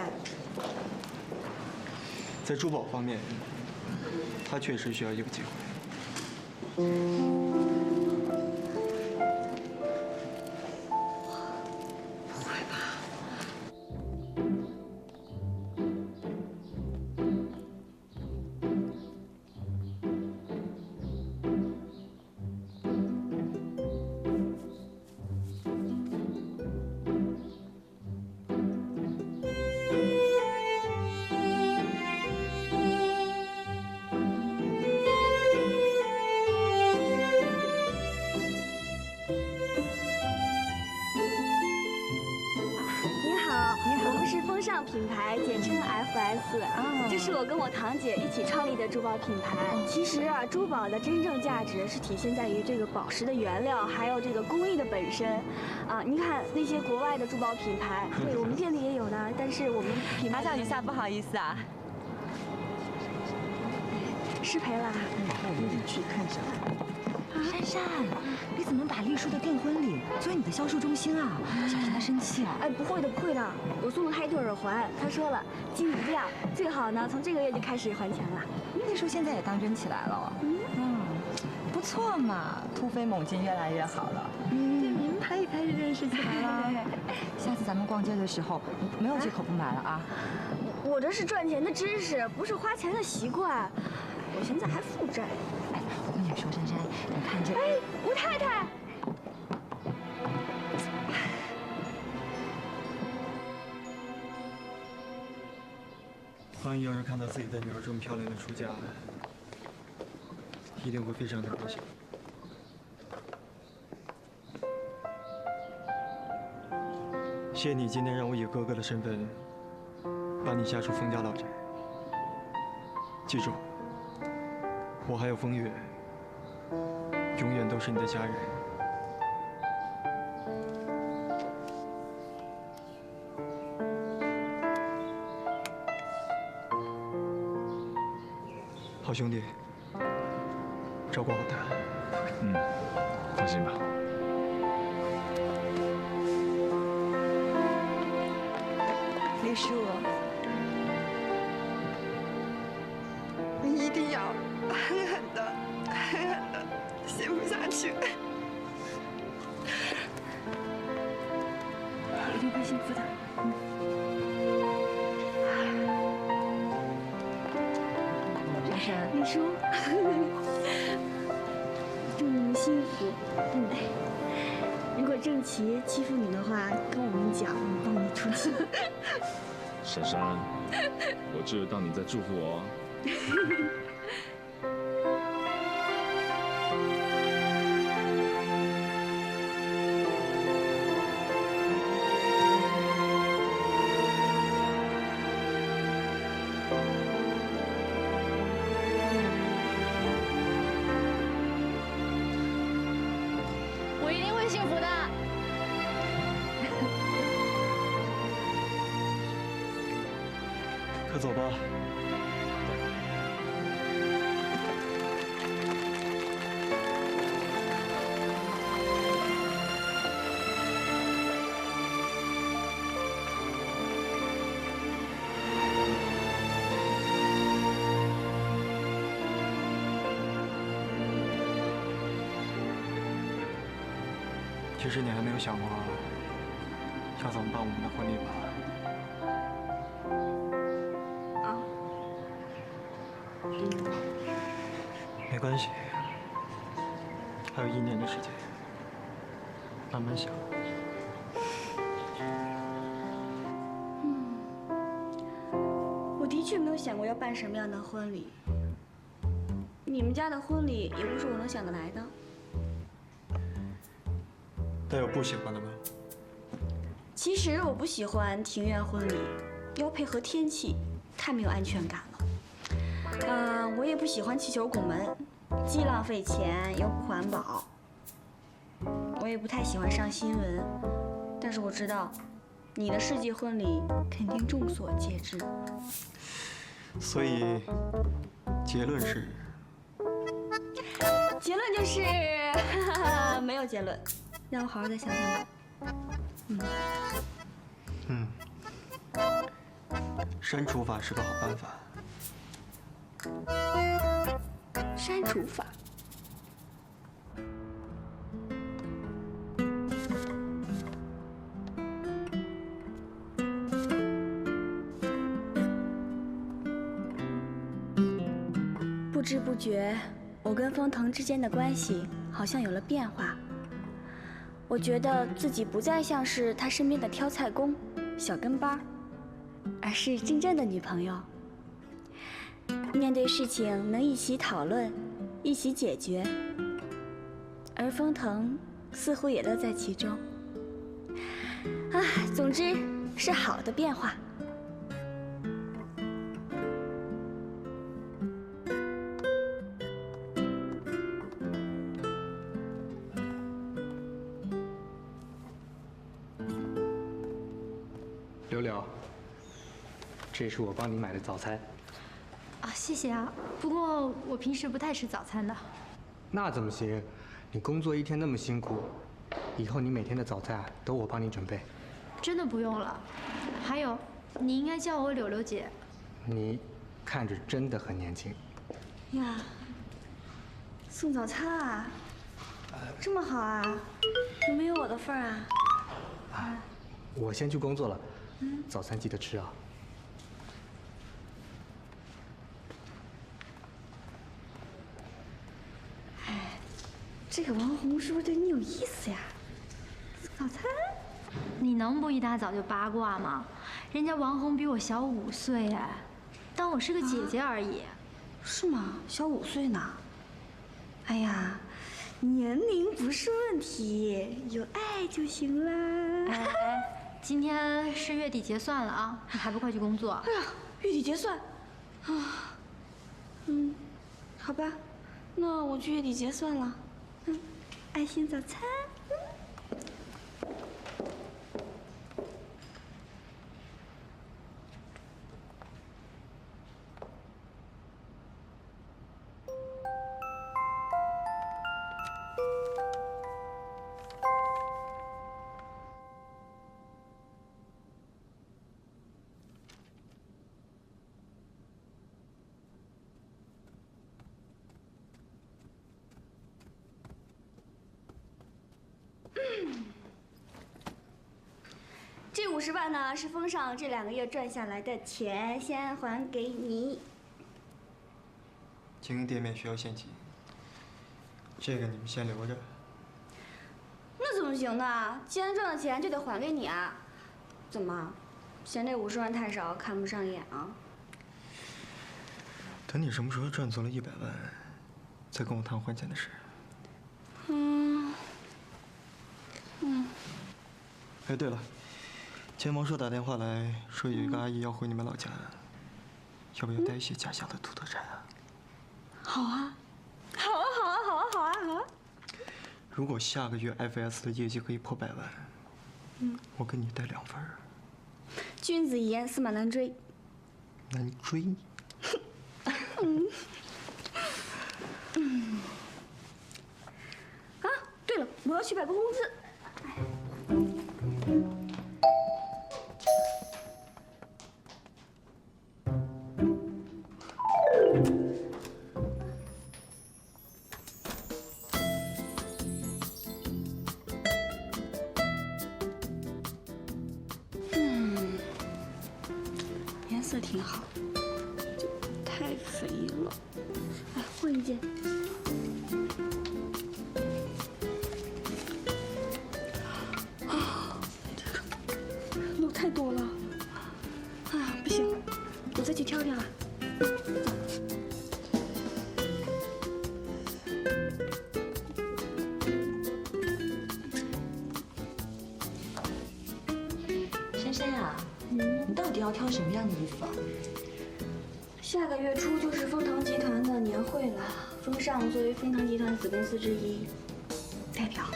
在珠宝方面，他确实需要一个机会。不会吧？风尚品牌，简称 FS。这是我跟我堂姐一起创立的珠宝品牌。其实啊，珠宝的真正价值是体现在于这个宝石的原料，还有这个工艺的本身。你看那些国外的珠宝品牌，对我们店里也有的，但是我们品牌叫你下，不好意思啊。失陪了。我有点去看一下。珊珊，你怎么把丽叔的订婚礼作为你的销售中心啊？小心他生气啊！哎，不会的，不会的，我送了他一对耳环，他说了，金一亮，最好呢从这个月就开始还钱了。丽叔现在也当真起来了。不错嘛，突飞猛进，越来越好了。对名牌也开始认识起来了。下次咱们逛街的时候，没有借口不买了啊！我这是赚钱的知识，不是花钱的习惯。我现在还负债。我跟你说，珊珊，你看这……哎，吴太太。欢迎要是看到自己的女儿这么漂亮的出嫁，一定会非常的高兴。谢谢你今天让我以哥哥的身份帮你嫁出冯家老宅。记住，我还有风月，永远都是你的家人。好兄弟，照顾好他。放心吧。丽叔，你一定要狠狠的、狠狠的幸福下去。一定会幸福的。珊珊，丽叔，祝你们幸福。如果郑琦欺负你的话，跟我们讲，我们帮你出气。珊珊，我只有当你在祝福我。我一定会幸福的。可走吧。其实你还没有想过要怎么办我们的婚礼吧？没关系，还有1年的时间，慢慢想。我的确没有想过要办什么样的婚礼，你们家的婚礼也不是我能想得来的。但有不喜欢的吗？其实我不喜欢庭院婚礼，要配合天气，太没有安全感了。我也不喜欢气球拱门，既浪费钱又不环保。我也不太喜欢上新闻，但是我知道，你的世纪婚礼肯定众所皆知。所以，结论是？结论就是，没有结论，让我好好再想想吧。删除法是个好办法。删除法。不知不觉，我跟风腾之间的关系好像有了变化。我觉得自己不再像是他身边的挑菜工、小跟班，而是真正的女朋友。面对事情能一起讨论，一起解决，而风腾似乎也乐在其中。总之是好的变化。柳柳，这是我帮你买的早餐。谢谢啊。不过我平时不太吃早餐的。那怎么行？你工作一天那么辛苦，以后你每天的早餐都我帮你准备。真的不用了。还有，你应该叫我柳柳姐。你看着真的很年轻。呀，送早餐啊？这么好啊？有没有我的份儿啊？我先去工作了，早餐记得吃啊。这个王红是不是对你有意思呀？送早餐？你能不一大早就八卦吗？人家王红比我小5岁哎，当我是个姐姐而已。是吗？小5岁呢？哎呀，年龄不是问题，有爱就行啦。今天是月底结算了啊，你还不快去工作？哎呀，月底结算啊？好吧，那我去月底结算了。爱心早餐。这50万呢，是封上这2个月赚下来的钱，先还给你。经营店面需要现金，这个你们先留着。那怎么行呢？既然赚了钱，就得还给你啊！怎么，嫌这50万太少，看不上眼啊？等你什么时候赚足了100万，再跟我谈还钱的事。哎，对了，钱毛说打电话来说有一个阿姨要回你们老家，要不要带一些家乡的土特产啊？好啊，好啊，好啊，好啊，好啊，好啊！如果下个月 FS 的业绩可以破100万，我给你带2份。君子一言，驷马难追。难追？啊，对了，我要去摆个工资。颜色挺好，就太肥了。哎，换一件。露太多了，哎呀，不行，我再去挑挑啊。要挑什么样的衣服啊？下个月初就是丰腾集团的年会了，风尚作为丰腾集团子公司之一，代表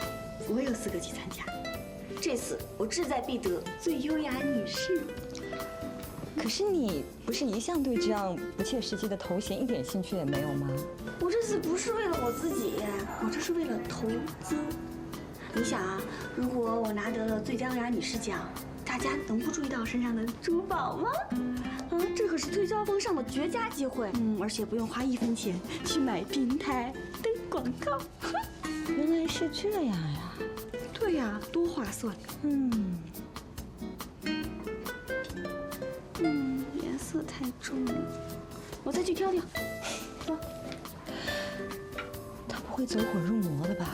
我有资格去参加。这次我志在必得最优雅女士。可是你不是一向对这样不切实际的头衔一点兴趣也没有吗？我这次不是为了我自己，我这是为了投资。你想啊，如果我拿得了最佳优雅女士奖，大家能不注意到我身上的珠宝吗？这可是推销风尚的绝佳机会。而且不用花1分钱去买平台登广告。原来是这样呀。对呀，多划算。颜色太重了，我再去挑挑。走。他不会走火入魔了吧？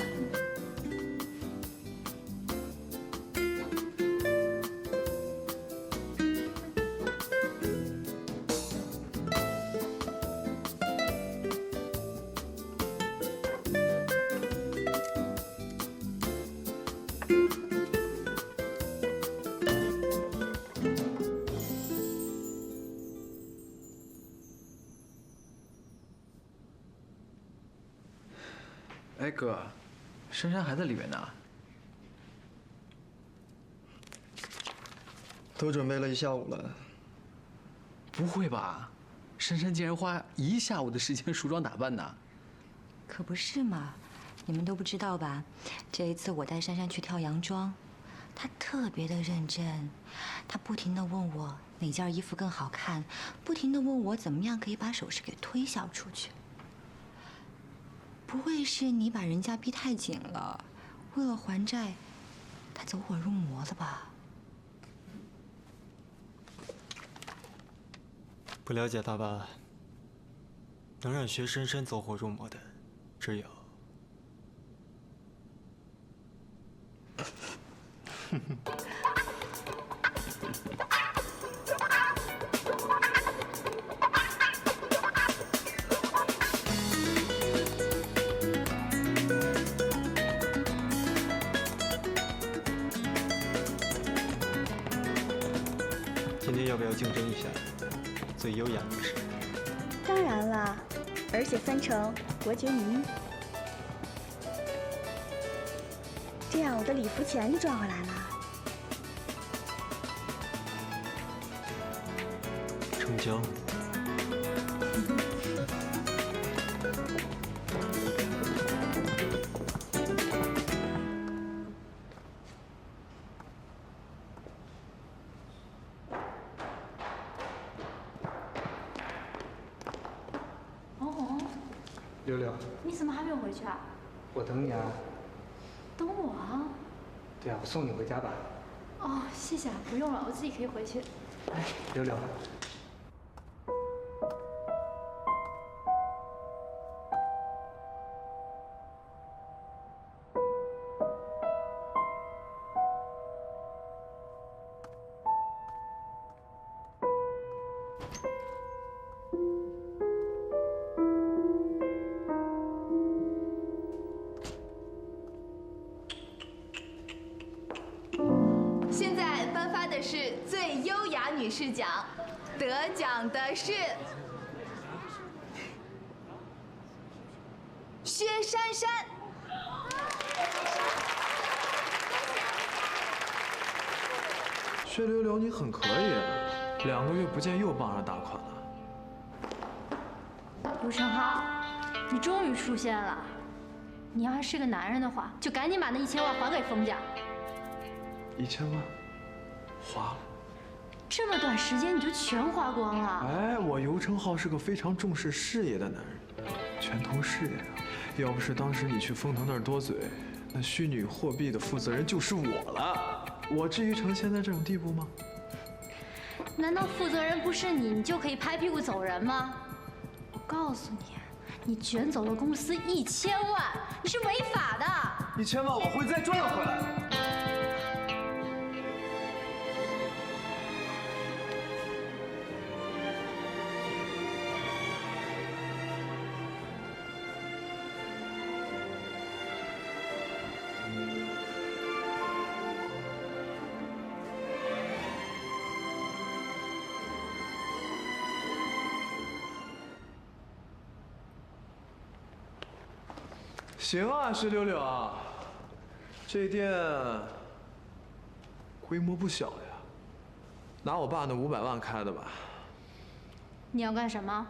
哎哥，珊珊还在里面呢。都准备了1下午了。不会吧？珊珊竟然花1下午的时间梳妆打扮呢？可不是嘛，你们都不知道吧？这一次我带珊珊去跳洋装，她特别的认真，她不停地问我哪件衣服更好看，不停地问我怎么样可以把首饰给推销出去。不会是你把人家逼太紧了，为了还债，他走火入魔了吧？不了解他吧？能让薛深深走火入魔的，只有……今天要不要竞争一下最优雅女士？当然了，而且分成伯爵名，这样我的礼服钱就赚回来了。成交。溜溜，你怎么还没有回去啊？我等你啊。等我啊？对啊，我送你回家吧。哦，谢谢，不用了，我自己可以回去。哎，溜溜。现在颁发的是最优雅女士奖，得奖的是薛珊珊。薛溜溜，你很可以，2个月不见又傍上大款了。陆成浩，你终于出现了。你要是个男人的话，就赶紧把那1000万还给封家。1000万，花了。这么短时间你就全花光了？哎，我尤成浩是个非常重视事业的男人，全投事业啊！要不是当时你去丰腾那儿多嘴，那虚拟货币的负责人就是我了。我至于成现在这种地步吗？难道负责人不是你，你就可以拍屁股走人吗？我告诉你，你卷走了公司1000万，你是违法的。1000万我会再赚回来。行啊，石榴榴，这店规模不小呀，拿我爸那500万开的吧？你要干什么？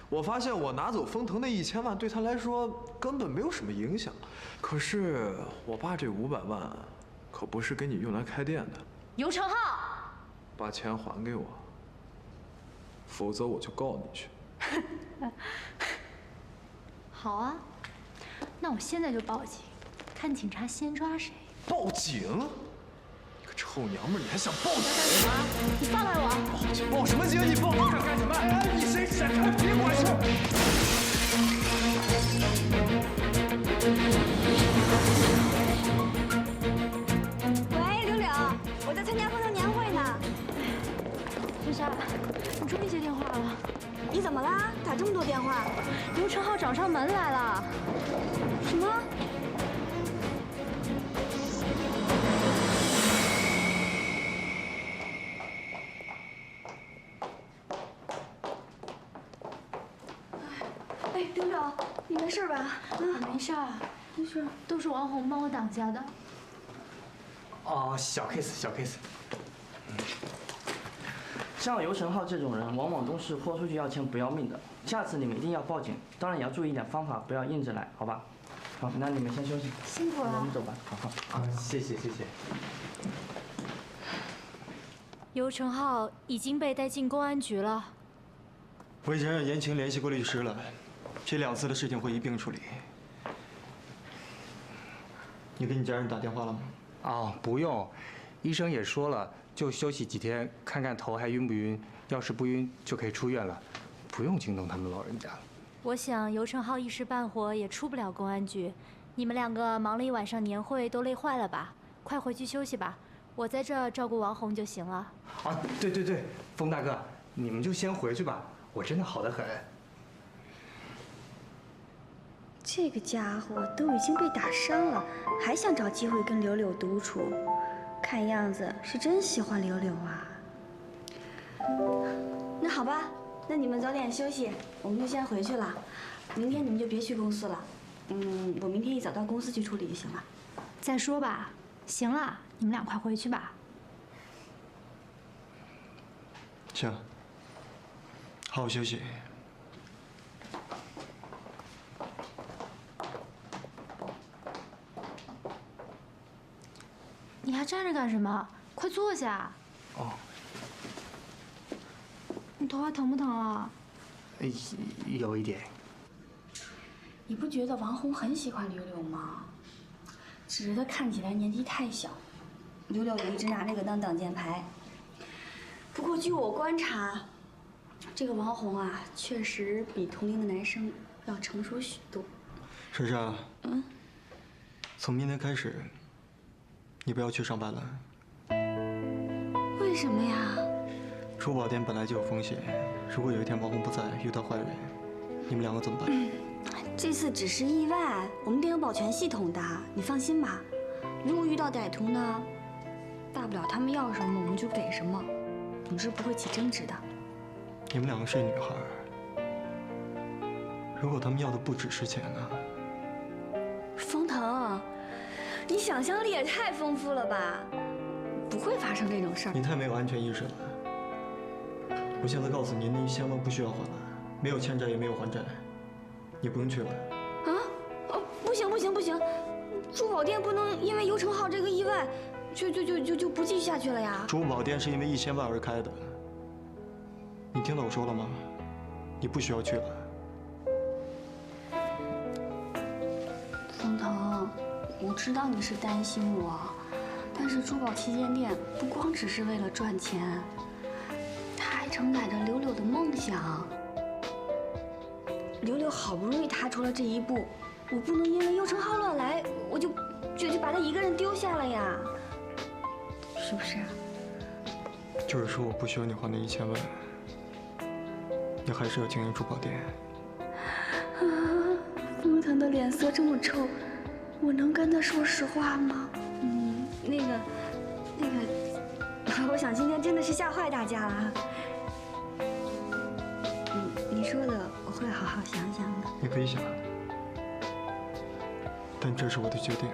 我发现我拿走封腾那1000万对他来说根本没有什么影响，可是我爸这500万可不是给你用来开店的。尤成浩，把钱还给我，否则我就告你去。好啊，那我现在就报警，看警察先抓谁。报警？你个臭娘们儿，你还想报警？你放开我！报警？报什么警？你报警干什么？哎，你谁闪开？别管事！喂，柳柳，我在参加丰腾年会呢。珊珊，你终于接电话了。你怎么啦？打这么多电话？刘成浩找上门来了。什么？哎，柳柳，你没事吧？我没事儿，没事，都是王红帮我挡下的。哦，小 case， 小 case。像尤成浩这种人，往往都是豁出去要钱不要命的。下次你们一定要报警，当然也要注意一点方法，不要硬着来，好吧？好，那你们先休息。辛苦了。我们走吧。好好。啊，谢谢谢谢。尤成浩已经被带进公安局了。我已经让严晴联系过律师了，这2次的事情会一并处理。你给你家人打电话了吗？哦，不用，医生也说了，就休息几天，看看头还晕不晕。要是不晕，就可以出院了，不用惊动他们老人家了。我想尤成浩一时半会儿也出不了公安局，你们2个忙了一晚上年会，都累坏了吧？快回去休息吧，我在这儿照顾王红就行了。啊，对对对，风大哥，你们就先回去吧，我真的好得很。这个家伙都已经被打伤了，还想找机会跟柳柳独处，看样子是真喜欢柳柳啊。那好吧，那你们早点休息，我们就先回去了。明天你们就别去公司了，我明天一早到公司去处理就行了。再说吧，行了，你们俩快回去吧。行，好好休息。你还站着干什么？快坐下。哦。你头还疼不疼啊？有一点。你不觉得王红很喜欢柳柳吗？只是她看起来年纪太小，柳柳也一直拿这个当挡箭牌。不过据我观察，这个王红啊，确实比同龄的男生要成熟许多。珊珊。从明天开始，你不要去上班了。为什么呀？珠宝店本来就有风险，如果有一天王红不在，遇到坏人，你们2个怎么办？这次只是意外，我们店有保全系统的，你放心吧。如果遇到歹徒呢，大不了他们要什么我们就给什么，总之不会起争执的。你们2个是女孩，如果他们要的不只是钱呢？风腾，你想象力也太丰富了吧？不会发生这种事儿。你太没有安全意识了。我现在告诉您，那1000万不需要还了，没有欠债也没有还债，你不用去了。啊？不行不行不行，珠宝店不能因为尤成浩这个意外，就不继续下去了呀。珠宝店是因为1000万而开的，你听到我说了吗？你不需要去了。风腾，我知道你是担心我，但是珠宝旗舰店不光只是为了赚钱，它还承载着柳柳的梦想。柳柳好不容易踏出了这一步，我不能因为尤成浩乱来，我就把他一个人丢下了呀，是不是？就是说，我不需要你还那1000万，你还是要经营珠宝店。风腾的脸色这么臭，我能跟他说实话吗？那个，我想今天真的是吓坏大家了。你说的我会好好想想的。你可以想，但这是我的决定。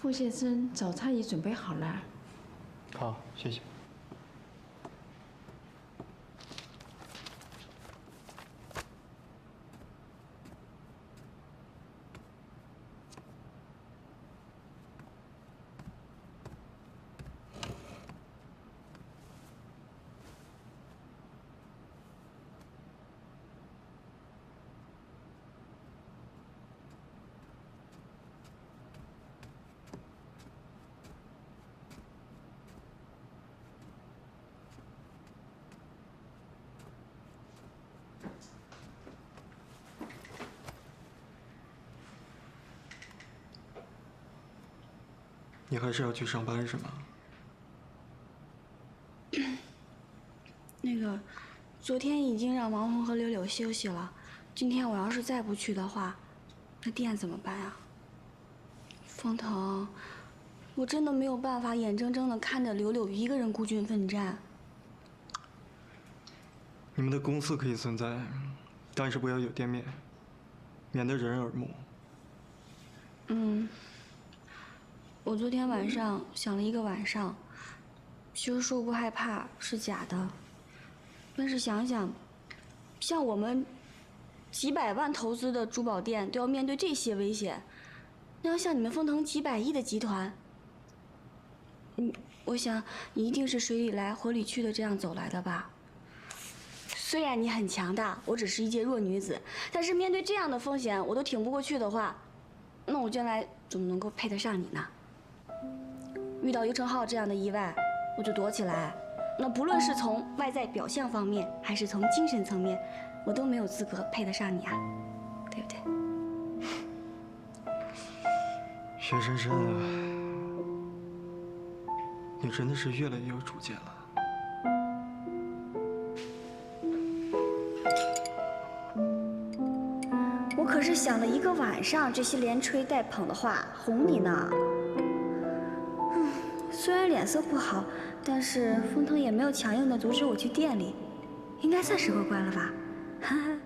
傅先生，早餐已准备好了。好，谢谢。你还是要去上班是吗？那个，昨天已经让王红和柳柳休息了，今天我要是再不去的话，那店怎么办啊？风腾，我真的没有办法眼睁睁的看着柳柳一个人孤军奋战。你们的公司可以存在，但是不要有店面，免得惹人耳目。我昨天晚上想了一个晚上，其实说不害怕是假的，但是想想，像我们几百万投资的珠宝店都要面对这些危险，那要像你们风腾几百亿的集团，我想你一定是水里来火里去的这样走来的吧？虽然你很强大，我只是一介弱女子，但是面对这样的风险我都挺不过去的话，那我将来怎么能够配得上你呢？遇到尤承浩这样的意外，我就躲起来。那不论是从外在表象方面，还是从精神层面，我都没有资格配得上你啊，对不对？薛深深啊，你真的是越来越有主见了。我可是想了一个晚上，这些连吹带捧的话哄你呢。虽然脸色不好，但是风腾也没有强硬的阻止我去店里，应该算是过关了吧？哈哈。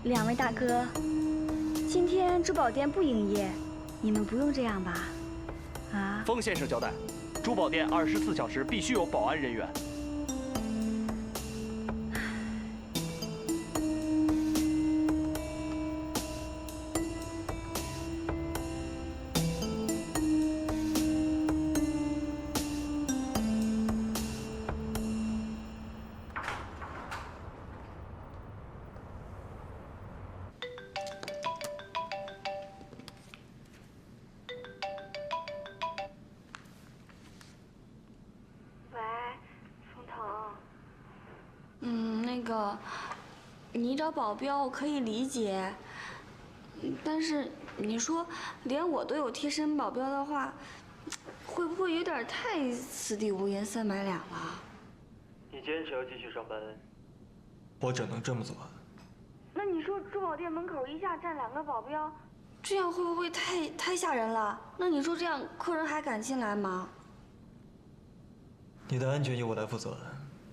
两位大哥，今天珠宝店不营业，你们不用这样吧？啊？风先生交代，珠宝店24小时必须有保安人员。你找保镖我可以理解，但是你说连我都有贴身保镖的话，会不会有点太此地无银三百两了？你坚持要继续上班，我只能这么做。那你说珠宝店门口一下站2个保镖，这样会不会太吓人了？那你说这样客人还敢进来吗？你的安全由我来负责，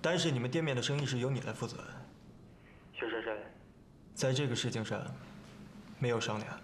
但是你们店面的生意是由你来负责。薛珊珊，在这个事情上，没有商量。